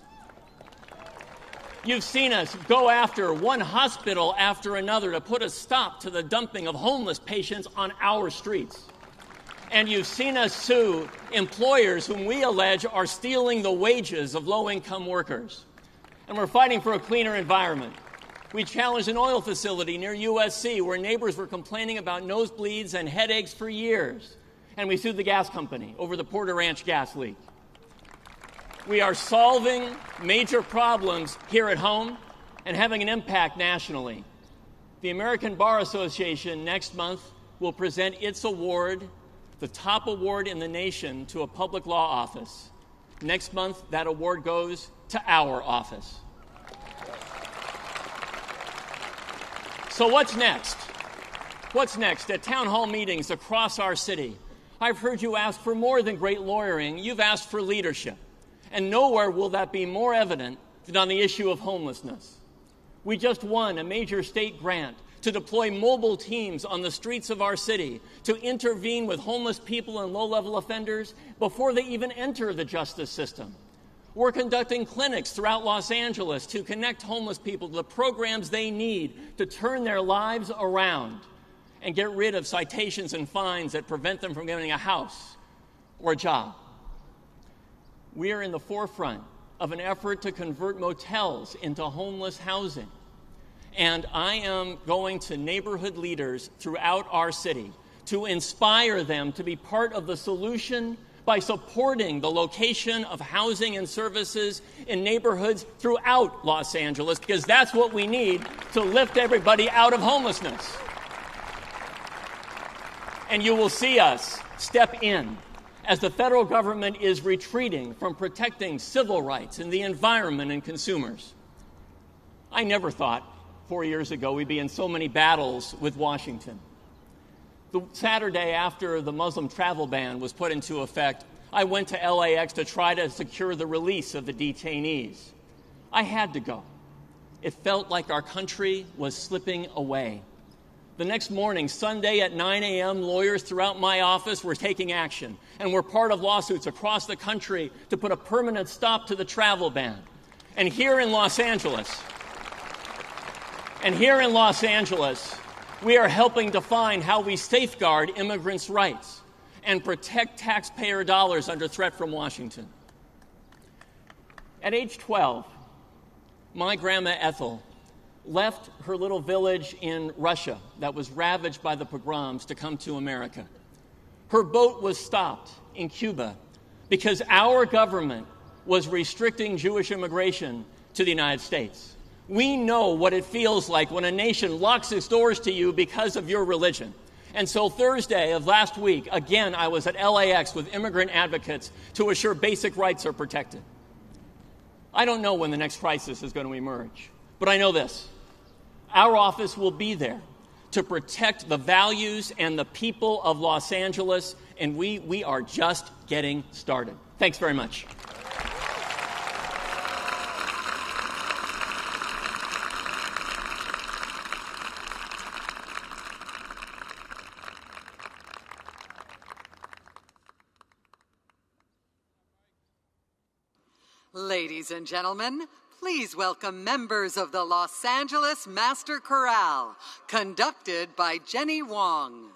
Speaker 12: You've seen us go after one hospital after another to put a stop to the dumping of homeless patients on our streets. And you've seen us sue employers whom we allege are stealing the wages of low-income workers. And we're fighting for a cleaner environment. We challenged an oil facility near USC where neighbors were complaining about nosebleeds and headaches for years. And we sued the gas company over the Porter Ranch gas leak. We are solving major problems here at home and having an impact nationally. The American Bar Association next month will present its award, the top award in the nation, to a public law office. Next month, that award goes to our office. So what's next? What's next? At town hall meetings across our city, I've heard you ask for more than great lawyering. You've asked for leadership. And nowhere will that be more evident than on the issue of homelessness. We just won a major state grant to deploy mobile teams on the streets of our city to intervene with homeless people and low-level offenders before they even enter the justice system. We're conducting clinics throughout Los Angeles to connect homeless people to the programs they need to turn their lives around and get rid of citations and fines that prevent them from getting a house or a job. We are in the forefront of an effort to convert motels into homeless housing. And I am going to neighborhood leaders throughout our city to inspire them to be part of the solution by supporting the location of housing and services in neighborhoods throughout Los Angeles, because that's what we need to lift everybody out of homelessness. And you will see us step in as the federal government is retreating from protecting civil rights and the environment and consumers. I never thought 4 years ago we'd be in so many battles with Washington. The Saturday after the Muslim travel ban was put into effect, I went to LAX to try to secure the release of the detainees. I had to go. It felt like our country was slipping away. The next morning, Sunday at 9 a.m., lawyers throughout my office were taking action and were part of lawsuits across the country to put a permanent stop to the travel ban. And here in Los Angeles, we are helping define how we safeguard immigrants' rights and protect taxpayer dollars under threat from Washington. At age 12, my grandma Ethel left her little village in Russia that was ravaged by the pogroms to come to America. Her boat was stopped in Cuba because our government was restricting Jewish immigration to the United States. We know what it feels like when a nation locks its doors to you because of your religion. And so Thursday of last week, again, I was at LAX with immigrant advocates to assure basic rights are protected. I don't know when the next crisis is going to emerge, but I know this. Our office will be there to protect the values and the people of Los Angeles, and we are just getting started. Thanks very much.
Speaker 3: Ladies and gentlemen, please welcome members of the Los Angeles Master Chorale, conducted by Jenny Wong.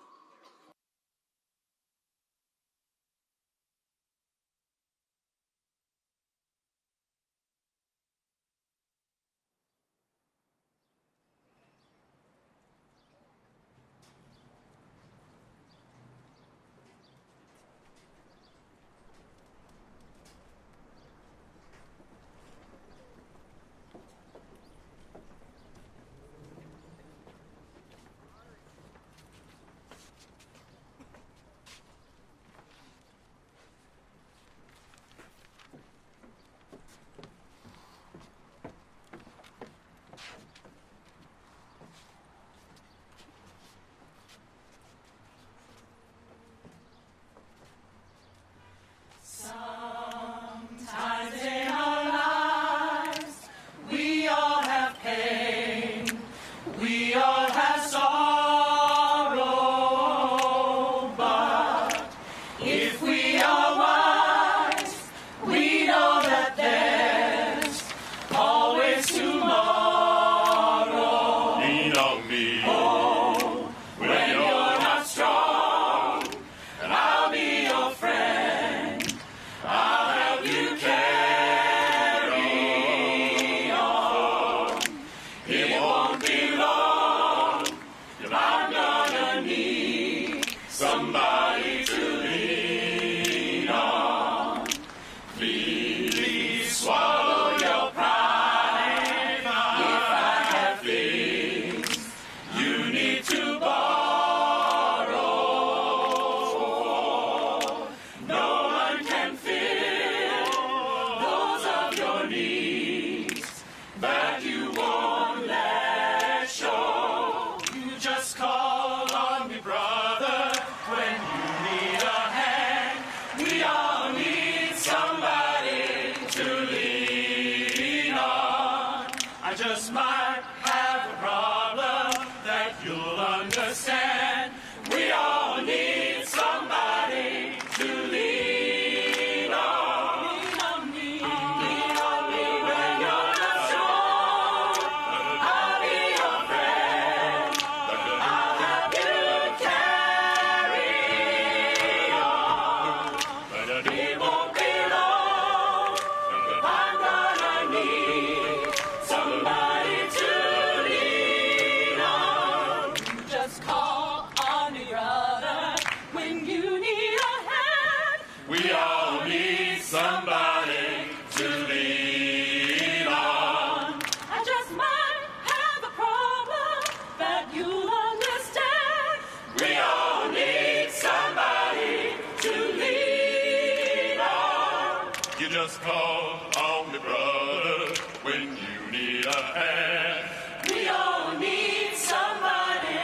Speaker 13: just call on me, brother, when you need a hand.
Speaker 14: We all need somebody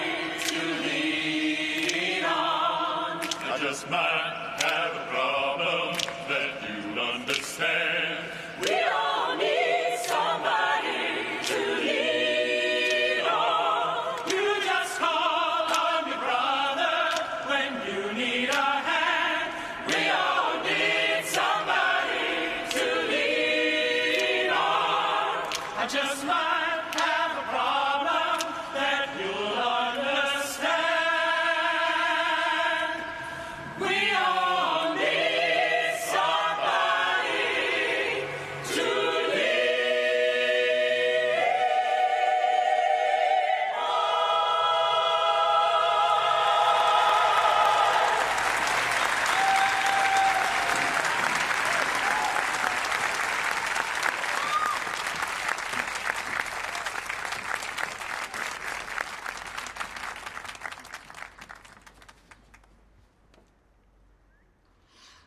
Speaker 14: to lean on.
Speaker 13: I just might have a problem that you'll understand.
Speaker 14: We all need somebody to lean on. You just call on me, brother, when you need a hand. We all need somebody to lean on. I just might have a problem that you'll understand. We all need somebody to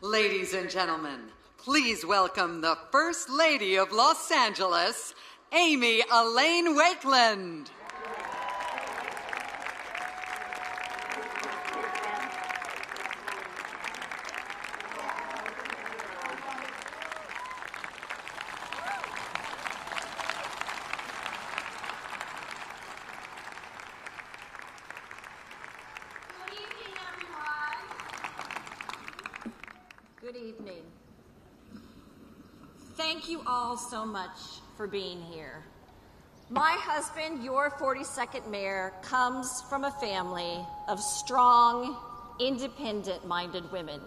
Speaker 3: Ladies and gentlemen, please welcome the First Lady of Los Angeles, Amy Elaine Wakeland.
Speaker 15: Good evening. Thank you all so much for being here. My husband, your 42nd mayor, comes from a family of strong, independent-minded women.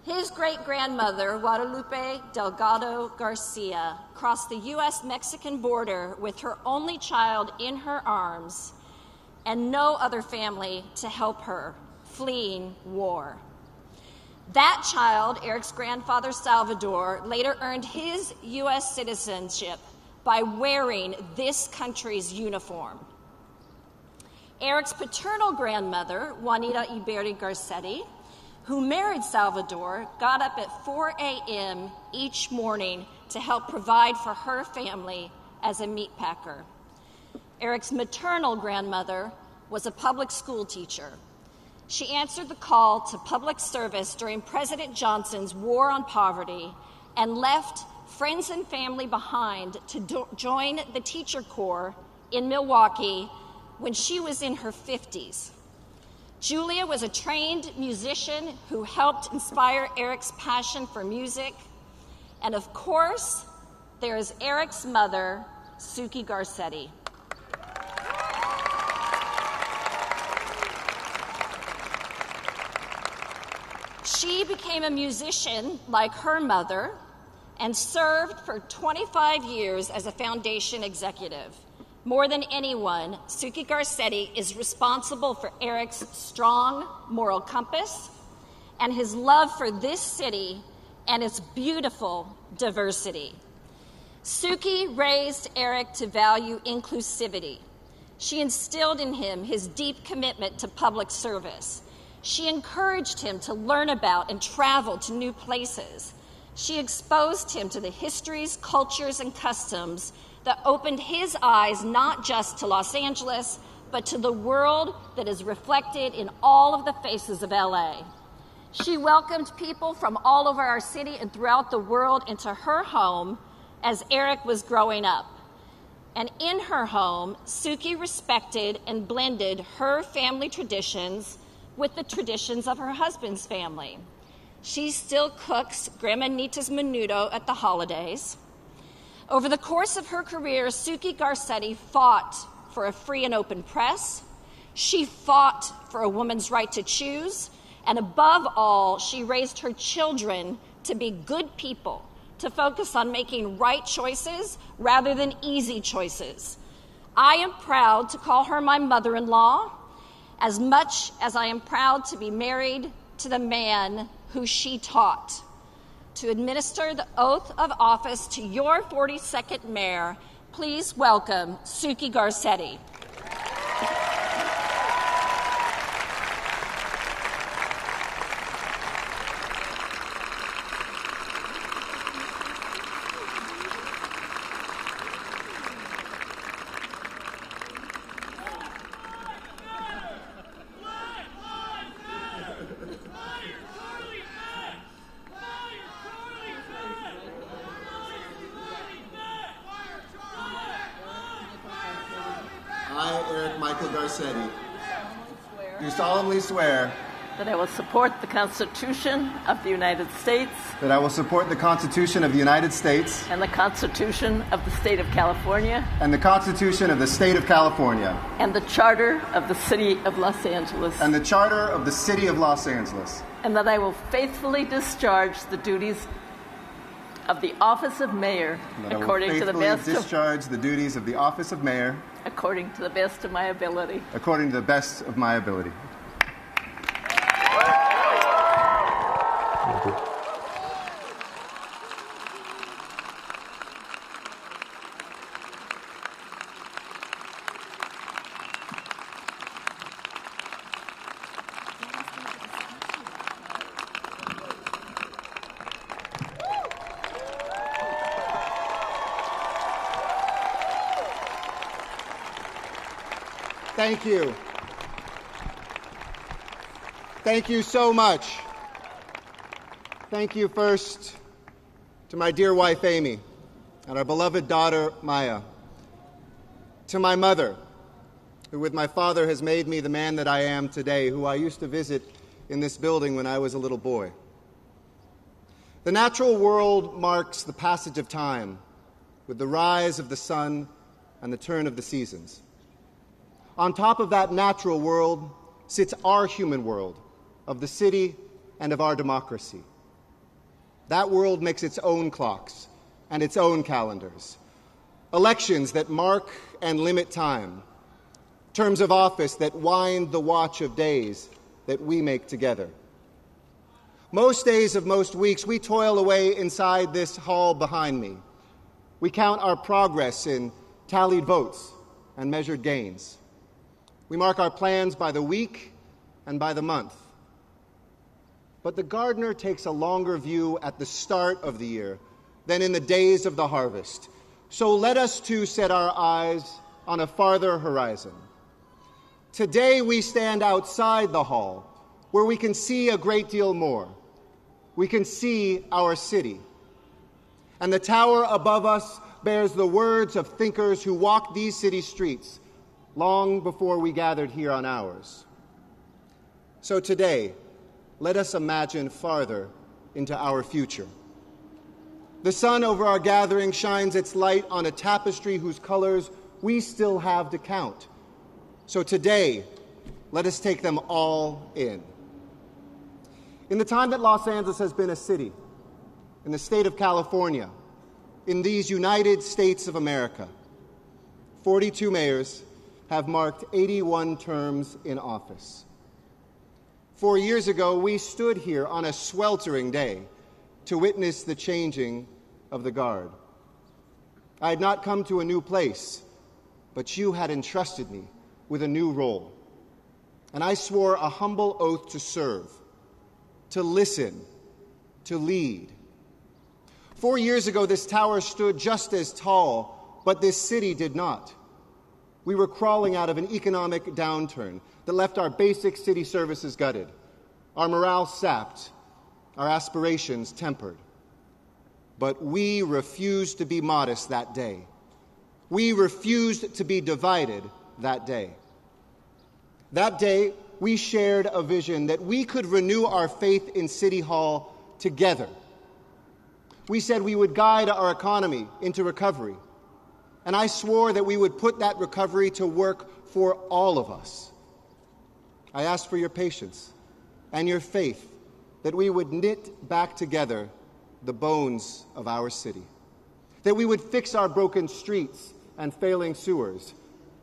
Speaker 15: His great-grandmother, Guadalupe Delgado Garcia, crossed the U.S.-Mexican border with her only child in her arms and no other family to help her, fleeing war. That child, Eric's grandfather, Salvador, later earned his U.S. citizenship by wearing this country's uniform. Eric's paternal grandmother, Juanita Iberri Garcetti, who married Salvador, got up at 4 a.m. each morning to help provide for her family as a meat packer. Eric's maternal grandmother was a public school teacher. She answered the call to public service during President Johnson's war on poverty and left friends and family behind to join the Teacher Corps in Milwaukee when she was in her 50s. Julia was a trained musician who helped inspire Eric's passion for music. And of course, there is Eric's mother, Suki Garcetti. She became a musician like her mother and served for 25 years as a foundation executive. More than anyone, Suki Garcetti is responsible for Eric's strong moral compass and his love for this city and its beautiful diversity. Suki raised Eric to value inclusivity. She instilled in him his deep commitment to public service. She encouraged him to learn about and travel to new places. She exposed him to the histories, cultures, and customs that opened his eyes not just to Los Angeles, but to the world that is reflected in all of the faces of LA. She welcomed people from all over our city and throughout the world into her home as Eric was growing up. And in her home, Suki respected and blended her family traditions with the traditions of her husband's family. She still cooks Grandma Nita's menudo at the holidays. Over the course of her career, Suki Garcetti fought for a free and open press. She fought for a woman's right to choose. And above all, she raised her children to be good people, to focus on making right choices rather than easy choices. I am proud to call her my mother-in-law, as much as I am proud to be married to the man who she taught. To administer the oath of office to your 42nd mayor, please welcome Suki Garcetti.
Speaker 16: Garcetti, do solemnly swear
Speaker 17: that I will support the Constitution of the United States
Speaker 16: that I will support the Constitution of the United States
Speaker 17: and the Constitution of the State of California
Speaker 16: and the Constitution of the State of California
Speaker 17: and the Charter of the City of Los Angeles
Speaker 16: and the Charter of the City of Los Angeles,
Speaker 17: and that I will faithfully discharge the duties of the office of mayor according to the best of my ability.
Speaker 16: According to the best of my ability. Thank you. Thank you so much. Thank you first to my dear wife, Amy, and our beloved daughter, Maya. To my mother, who with my father has made me the man that I am today, who I used to visit in this building when I was a little boy. The natural world marks the passage of time with the rise of the sun and the turn of the seasons. On top of that natural world sits our human world of the city and of our democracy. That world makes its own clocks and its own calendars, elections that mark and limit time, terms of office that wind the watch of days that we make together. Most days of most weeks, we toil away inside this hall behind me. We count our progress in tallied votes and measured gains. We mark our plans by the week and by the month. But the gardener takes a longer view at the start of the year than in the days of the harvest. So let us too set our eyes on a farther horizon. Today we stand outside the hall where we can see a great deal more. We can see our city. And the tower above us bears the words of thinkers who walked these city streets long before we gathered here on ours. So today, let us imagine farther into our future. The sun over our gathering shines its light on a tapestry whose colors we still have to count. So today, let us take them all in. In the time that Los Angeles has been a city, in the state of California, in these United States of America, 42 mayors have marked 81 terms in office. 4 years ago, we stood here on a sweltering day to witness the changing of the guard. I had not come to a new place, but you had entrusted me with a new role. And I swore a humble oath to serve, to listen, to lead. 4 years ago, this tower stood just as tall, but this city did not. We were crawling out of an economic downturn that left our basic city services gutted, our morale sapped, our aspirations tempered. But we refused to be modest that day. We refused to be divided that day. That day, we shared a vision that we could renew our faith in City Hall together. We said we would guide our economy into recovery. And I swore that we would put that recovery to work for all of us. I asked for your patience and your faith that we would knit back together the bones of our city, that we would fix our broken streets and failing sewers,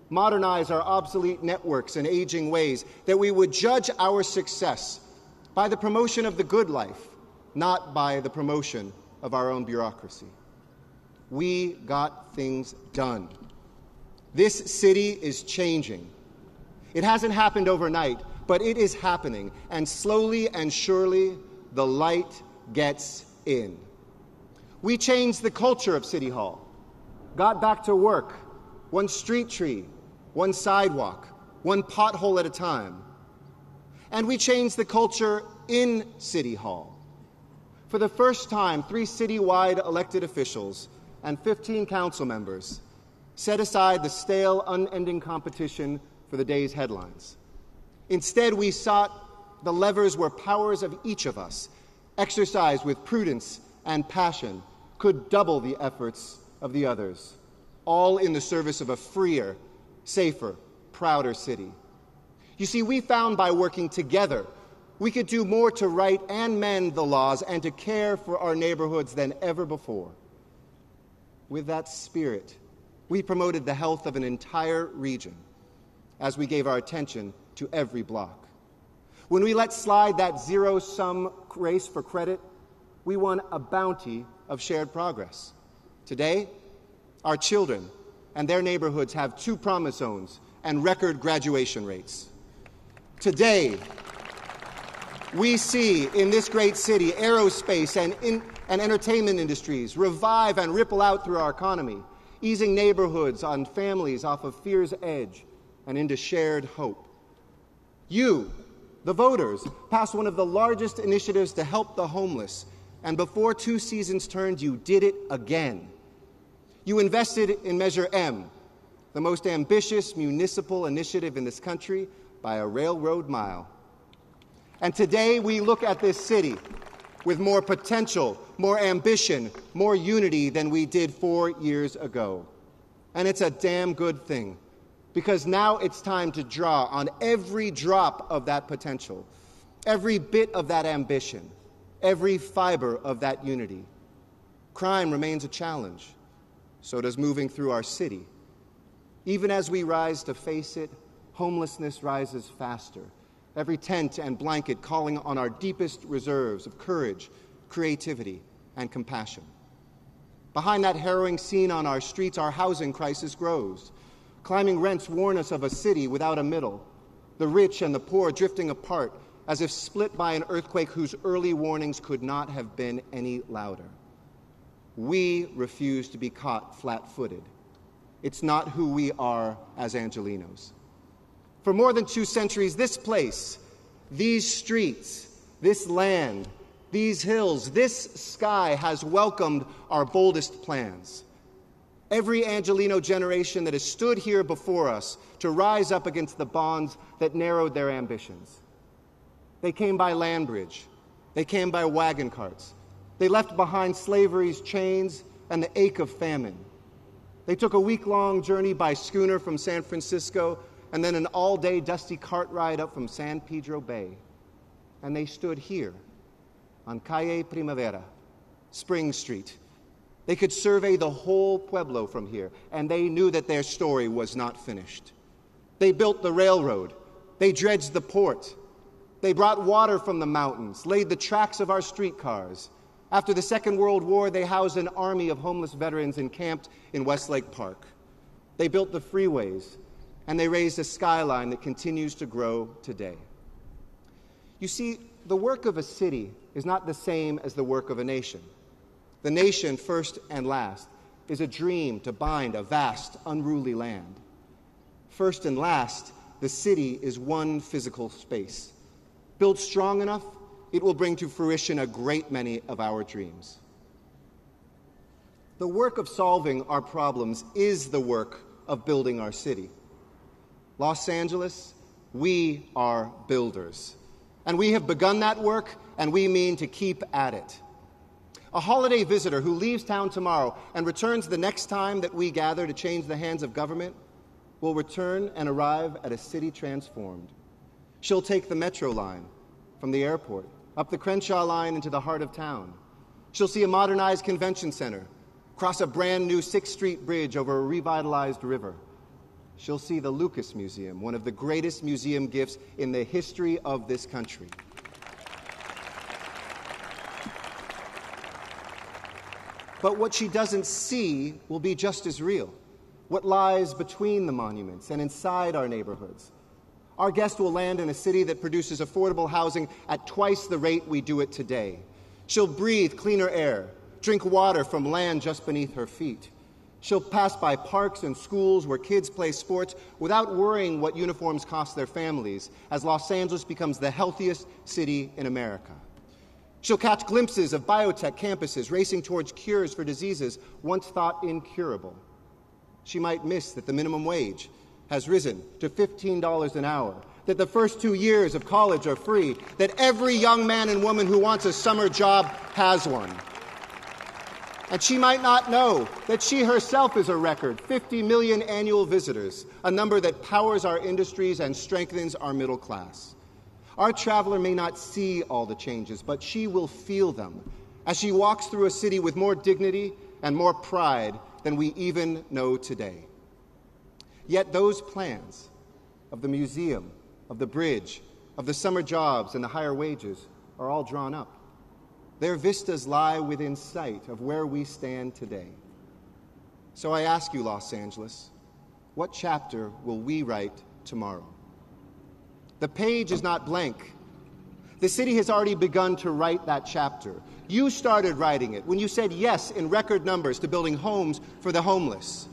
Speaker 16: modernize our obsolete networks and aging ways, that we would judge our success by the promotion of the good life, not by the promotion of our own bureaucracy. We got things done. This city is changing. It hasn't happened overnight, but it is happening, and slowly and surely the light gets in. We changed the culture of City Hall, got back to work, one street tree, one sidewalk, one pothole at a time. And we changed the culture in City Hall. For the first time, 3 citywide elected officials and 15 council members set aside the stale, unending competition for the day's headlines. Instead, we sought the levers where powers of each of us, exercised with prudence and passion, could double the efforts of the others, all in the service of a freer, safer, prouder city. You see, we found by working together, we could do more to right and mend the laws and to care for our neighborhoods than ever before. With that spirit, we promoted the health of an entire region as we gave our attention to every block. When we let slide that zero-sum race for credit, we won a bounty of shared progress. Today, our children and their neighborhoods have 2 promise zones and record graduation rates. Today, we see in this great city aerospace and entertainment industries revive and ripple out through our economy, easing neighborhoods and families off of fear's edge and into shared hope. You, the voters, passed one of the largest initiatives to help the homeless, and before 2 seasons turned, you did it again. You invested in Measure M, the most ambitious municipal initiative in this country by a railroad mile. And today we look at this city with more potential, more ambition, more unity than we did 4 years ago. And it's a damn good thing, because now it's time to draw on every drop of that potential, every bit of that ambition, every fiber of that unity. Crime remains a challenge. So does moving through our city. Even as we rise to face it, homelessness rises faster. Every tent and blanket calling on our deepest reserves of courage, creativity, and compassion. Behind that harrowing scene on our streets, our housing crisis grows. Climbing rents warn us of a city without a middle, the rich and the poor drifting apart as if split by an earthquake whose early warnings could not have been any louder. We refuse to be caught flat-footed. It's not who we are as Angelenos. For more than 2 centuries, this place, these streets, this land, these hills, this sky has welcomed our boldest plans. Every Angeleno generation that has stood here before us to rise up against the bonds that narrowed their ambitions. They came by land bridge. They came by wagon carts. They left behind slavery's chains and the ache of famine. They took a week-long journey by schooner from San Francisco and then an all-day dusty cart ride up from San Pedro Bay. And they stood here on Calle Primavera, Spring Street. They could survey the whole pueblo from here, and they knew that their story was not finished. They built the railroad. They dredged the port. They brought water from the mountains, laid the tracks of our streetcars. After the Second World War, they housed an army of homeless veterans encamped in Westlake Park. They built the freeways, and they raised a skyline that continues to grow today. You see, the work of a city is not the same as the work of a nation. The nation, first and last, is a dream to bind a vast, unruly land. First and last, the city is one physical space. Built strong enough, it will bring to fruition a great many of our dreams. The work of solving our problems is the work of building our city. Los Angeles, we are builders. And we have begun that work, and we mean to keep at it. A holiday visitor who leaves town tomorrow and returns the next time that we gather to change the hands of government will return and arrive at a city transformed. She'll take the Metro line from the airport, up the Crenshaw line into the heart of town. She'll see a modernized convention center, cross a brand new 6th Street bridge over a revitalized river. She'll see the Lucas Museum, one of the greatest museum gifts in the history of this country. But what she doesn't see will be just as real. What lies between the monuments and inside our neighborhoods. Our guest will land in a city that produces affordable housing at twice the rate we do it today. She'll breathe cleaner air, drink water from land just beneath her feet. She'll pass by parks and schools where kids play sports without worrying what uniforms cost their families, as Los Angeles becomes the healthiest city in America. She'll catch glimpses of biotech campuses racing towards cures for diseases once thought incurable. She might miss that the minimum wage has risen to $15 an hour, that the first 2 years of college are free, that every young man and woman who wants a summer job has one. And she might not know that she herself is a record, 50 million annual visitors, a number that powers our industries and strengthens our middle class. Our traveler may not see all the changes, but she will feel them as she walks through a city with more dignity and more pride than we even know today. Yet those plans of the museum, of the bridge, of the summer jobs and the higher wages are all drawn up. Their vistas lie within sight of where we stand today. So I ask you, Los Angeles, what chapter will we write tomorrow? The page is not blank. The city has already begun to write that chapter. You started writing it when you said yes in record numbers to building homes for the homeless.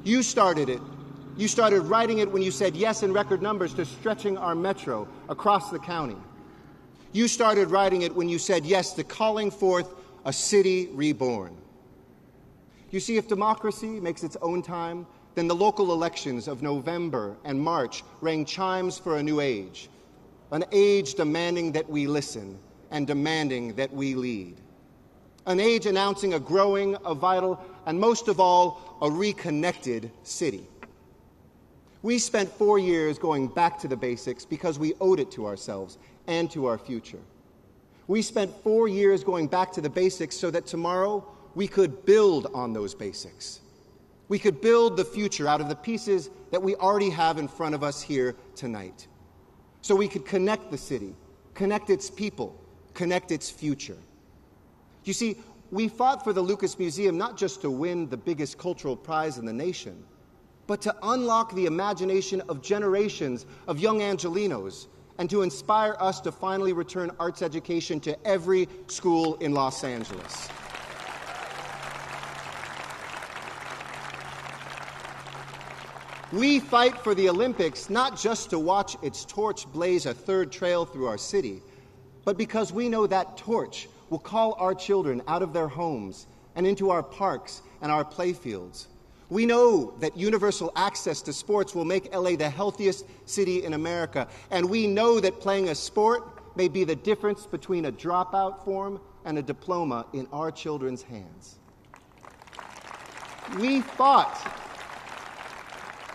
Speaker 16: You started it. You started writing it when you said yes in record numbers to stretching our metro across the county. You started writing it when you said yes to calling forth a city reborn. You see, if democracy makes its own time, then the local elections of November and March rang chimes for a new age, an age demanding that we listen and demanding that we lead, an age announcing a growing, a vital, and most of all, a reconnected city. We spent 4 years going back to the basics because we owed it to ourselves and to our future. We spent 4 years going back to the basics so that tomorrow we could build on those basics. We could build the future out of the pieces that we already have in front of us here tonight. So we could connect the city, connect its people, connect its future. You see, we fought for the Lucas Museum not just to win the biggest cultural prize in the nation, but to unlock the imagination of generations of young Angelenos and to inspire us to finally return arts education to every school in Los Angeles. We fight for the Olympics not just to watch its torch blaze a third trail through our city, but because we know that torch will call our children out of their homes and into our parks and our playfields. We know that universal access to sports will make LA the healthiest city in America, and we know that playing a sport may be the difference between a dropout form and a diploma in our children's hands. We fought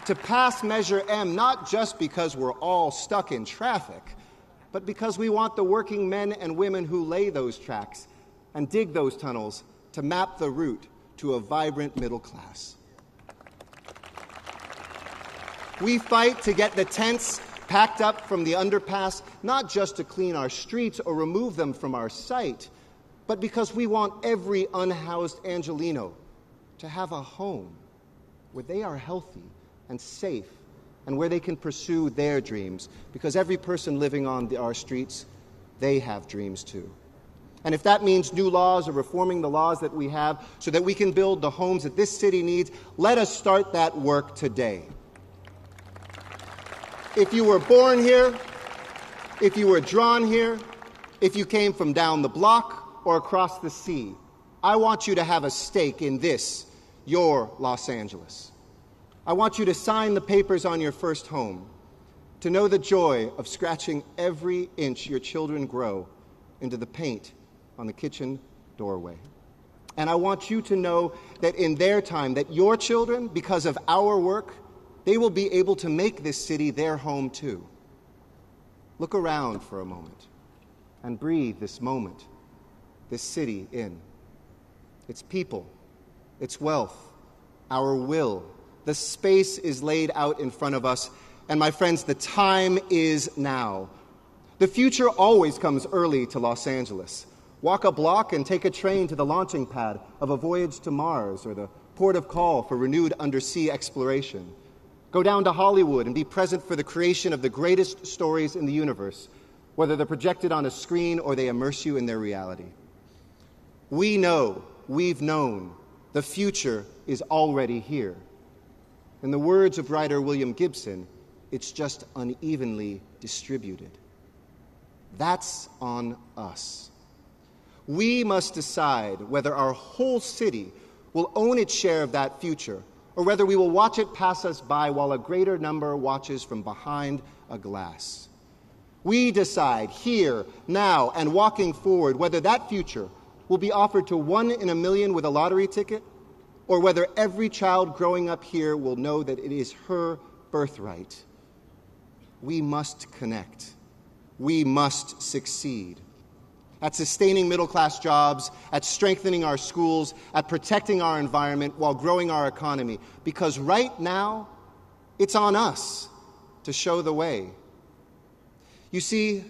Speaker 16: to pass Measure M not just because we're all stuck in traffic, but because we want the working men and women who lay those tracks and dig those tunnels to map the route to a vibrant middle class. We fight to get the tents packed up from the underpass, not just to clean our streets or remove them from our sight, but because we want every unhoused Angeleno to have a home where they are healthy and safe and where they can pursue their dreams, because every person living on our streets, they have dreams too. And if that means new laws or reforming the laws that we have so that we can build the homes that this city needs, let us start that work today. If you were born here, if you were drawn here, if you came from down the block or across the sea, I want you to have a stake in this, your Los Angeles. I want you to sign the papers on your first home, to know the joy of scratching every inch your children grow into the paint on the kitchen doorway. And I want you to know that in their time, that your children, because of our work, they will be able to make this city their home too. Look around for a moment and breathe this moment, this city in. Its people, its wealth, our will. The space is laid out in front of us, and my friends, the time is now. The future always comes early to Los Angeles. Walk a block and take a train to the launching pad of a voyage to Mars or the port of call for renewed undersea exploration. Go down to Hollywood and be present for the creation of the greatest stories in the universe, whether they're projected on a screen or they immerse you in their reality. We know, we've known, the future is already here. In the words of writer William Gibson, it's just unevenly distributed. That's on us. We must decide whether our whole city will own its share of that future, or whether we will watch it pass us by while a greater number watches from behind a glass. We decide here, now, and walking forward whether that future will be offered to 1 in a million with a lottery ticket, or whether every child growing up here will know that it is her birthright. We must connect. We must succeed at sustaining middle-class jobs, at strengthening our schools, at protecting our environment while growing our economy. Because right now, it's on us to show the way. You see,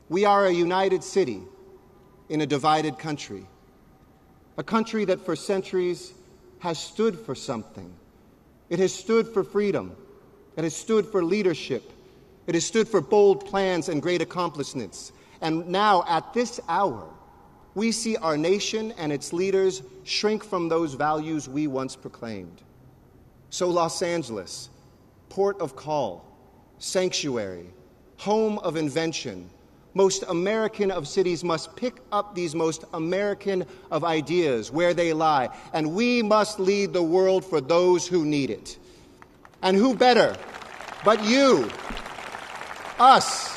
Speaker 16: we are a united city in a divided country. A country that for centuries has stood for something. It has stood for freedom. It has stood for leadership. It has stood for bold plans and great accomplishments. And now, at this hour, we see our nation and its leaders shrink from those values we once proclaimed. So Los Angeles, port of call, sanctuary, home of invention, most American of cities, must pick up these most American of ideas where they lie, and we must lead the world for those who need it. And who better but you, us?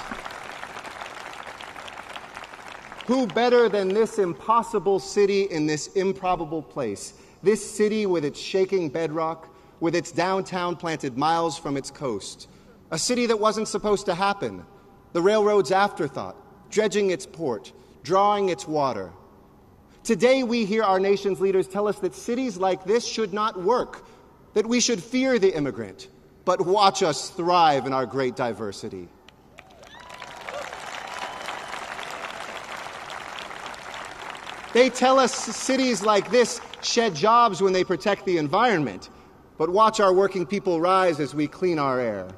Speaker 16: Who better than this impossible city in this improbable place? This city with its shaking bedrock, with its downtown planted miles from its coast. A city that wasn't supposed to happen. The railroad's afterthought, dredging its port, drawing its water. Today we hear our nation's leaders tell us that cities like this should not work, that we should fear the immigrant, but watch us thrive in our great diversity. They tell us cities like this shed jobs when they protect the environment, but watch our working people rise as we clean our air.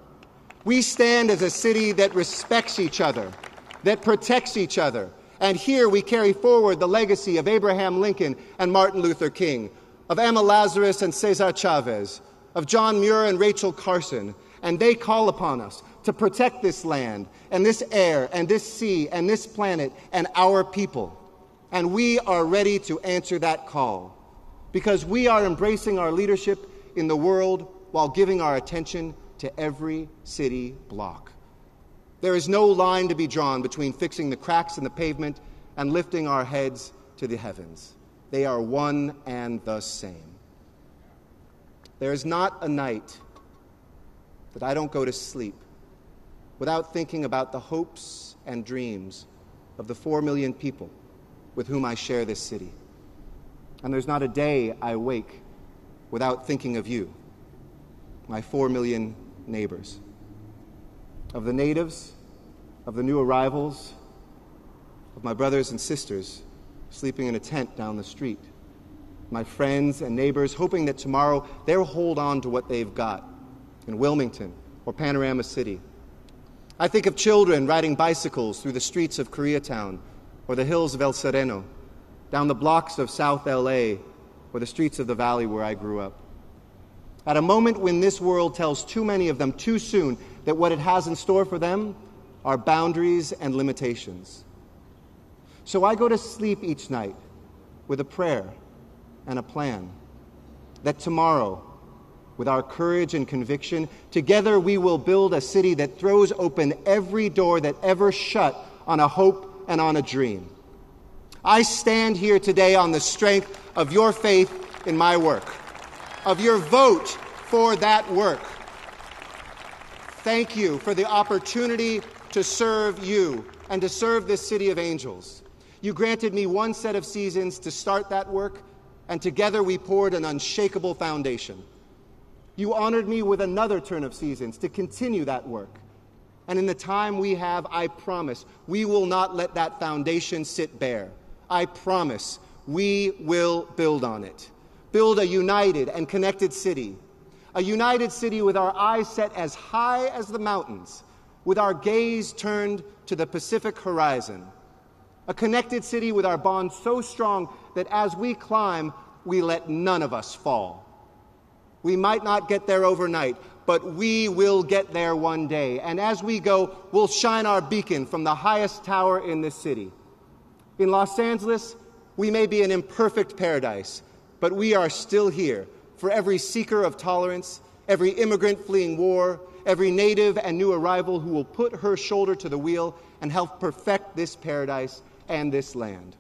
Speaker 16: We stand as a city that respects each other, that protects each other, and here we carry forward the legacy of Abraham Lincoln and Martin Luther King, of Emma Lazarus and Cesar Chavez, of John Muir and Rachel Carson, and they call upon us to protect this land and this air and this sea and this planet and our people. And we are ready to answer that call because we are embracing our leadership in the world while giving our attention to every city block. There is no line to be drawn between fixing the cracks in the pavement and lifting our heads to the heavens. They are one and the same. There is not a night that I don't go to sleep without thinking about the hopes and dreams of the 4 million people with whom I share this city. And there's not a day I wake without thinking of you, my 4 million neighbors, of the natives, of the new arrivals, of my brothers and sisters sleeping in a tent down the street, my friends and neighbors hoping that tomorrow they'll hold on to what they've got in Wilmington or Panorama City. I think of children riding bicycles through the streets of Koreatown or the hills of El Sereno, down the blocks of South LA, or the streets of the valley where I grew up. At a moment when this world tells too many of them too soon that what it has in store for them are boundaries and limitations. So I go to sleep each night with a prayer and a plan that tomorrow, with our courage and conviction, together we will build a city that throws open every door that ever shut on a hope and on a dream. I stand here today on the strength of your faith in my work, of your vote for that work. Thank you for the opportunity to serve you and to serve this city of angels. You granted me one set of seasons to start that work, and together we poured an unshakable foundation. You honored me with another turn of seasons to continue that work. And in the time we have, I promise, we will not let that foundation sit bare. I promise we will build on it. Build a united and connected city. A united city with our eyes set as high as the mountains, with our gaze turned to the Pacific horizon. A connected city with our bond so strong that as we climb, we let none of us fall. We might not get there overnight, but we will get there one day. And as we go, we'll shine our beacon from the highest tower in this city. In Los Angeles, we may be an imperfect paradise, but we are still here, for every seeker of tolerance, every immigrant fleeing war, every native and new arrival who will put her shoulder to the wheel and help perfect this paradise and this land.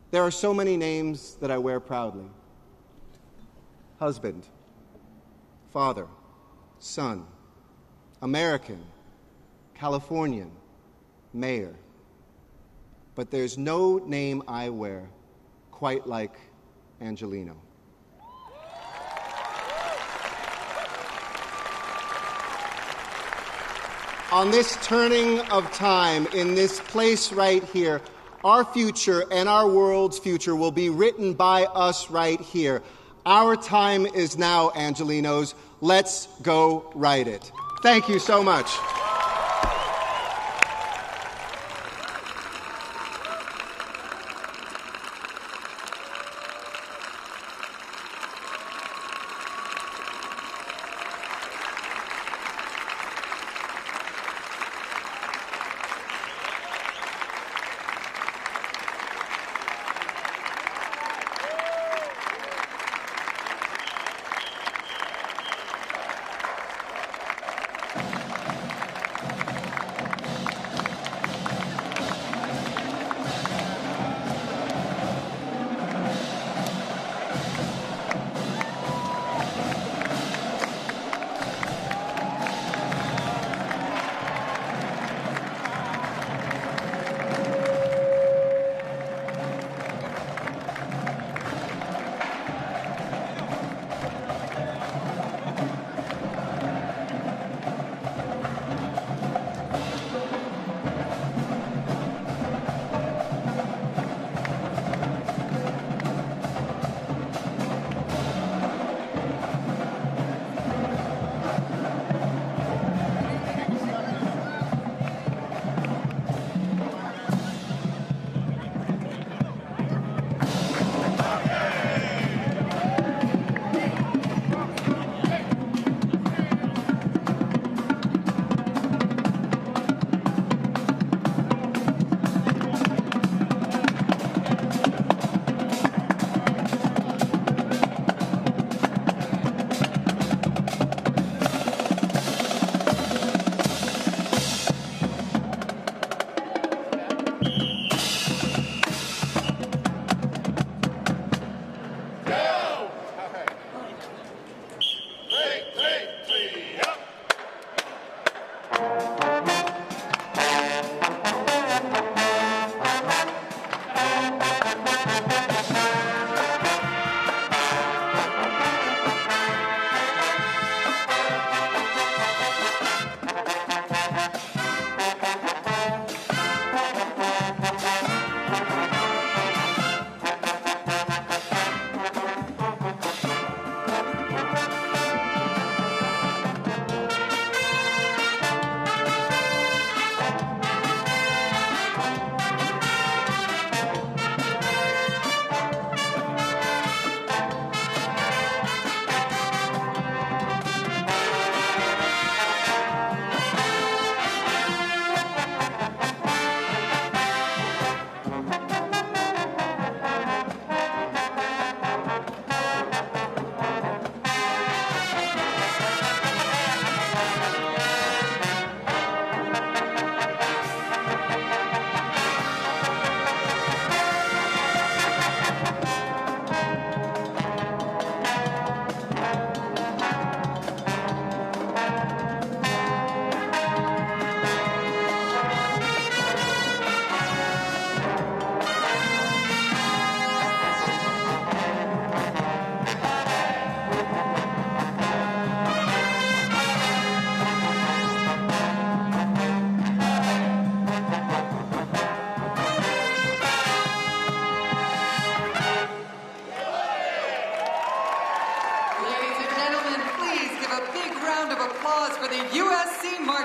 Speaker 16: There are so many names that I wear proudly. Husband, father, son, American, Californian, mayor. But there's no name I wear quite like Angelino. On this turning of time, in this place right here, our future and our world's future will be written by us right here. Our time is now, Angelinos. Let's go write it. Thank you so much.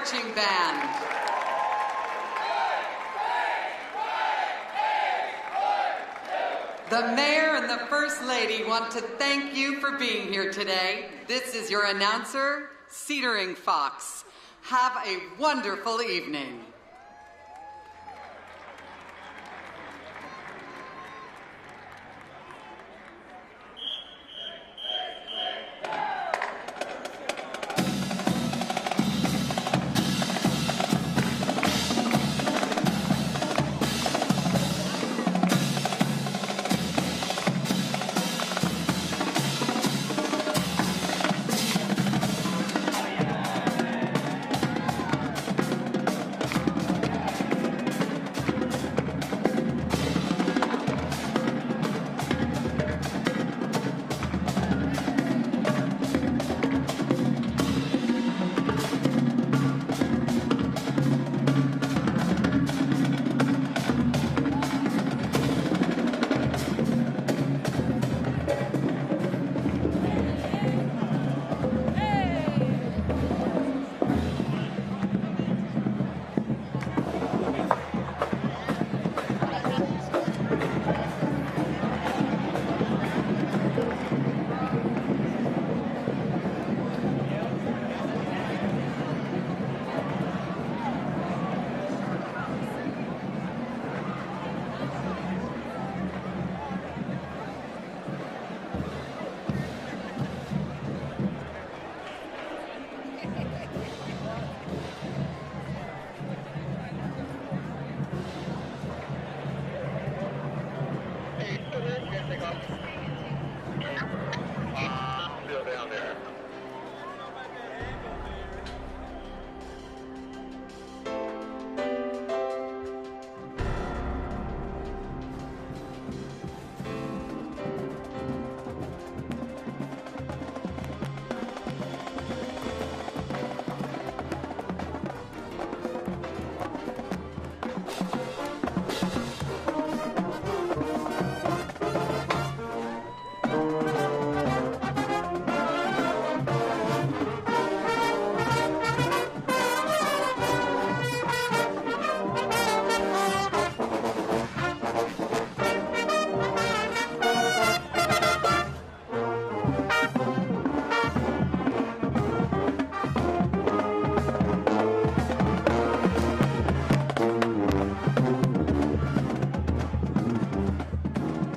Speaker 3: marching band. The mayor and the first lady want to thank you for being here today. This is your announcer, Cedering Fox. Have a wonderful evening.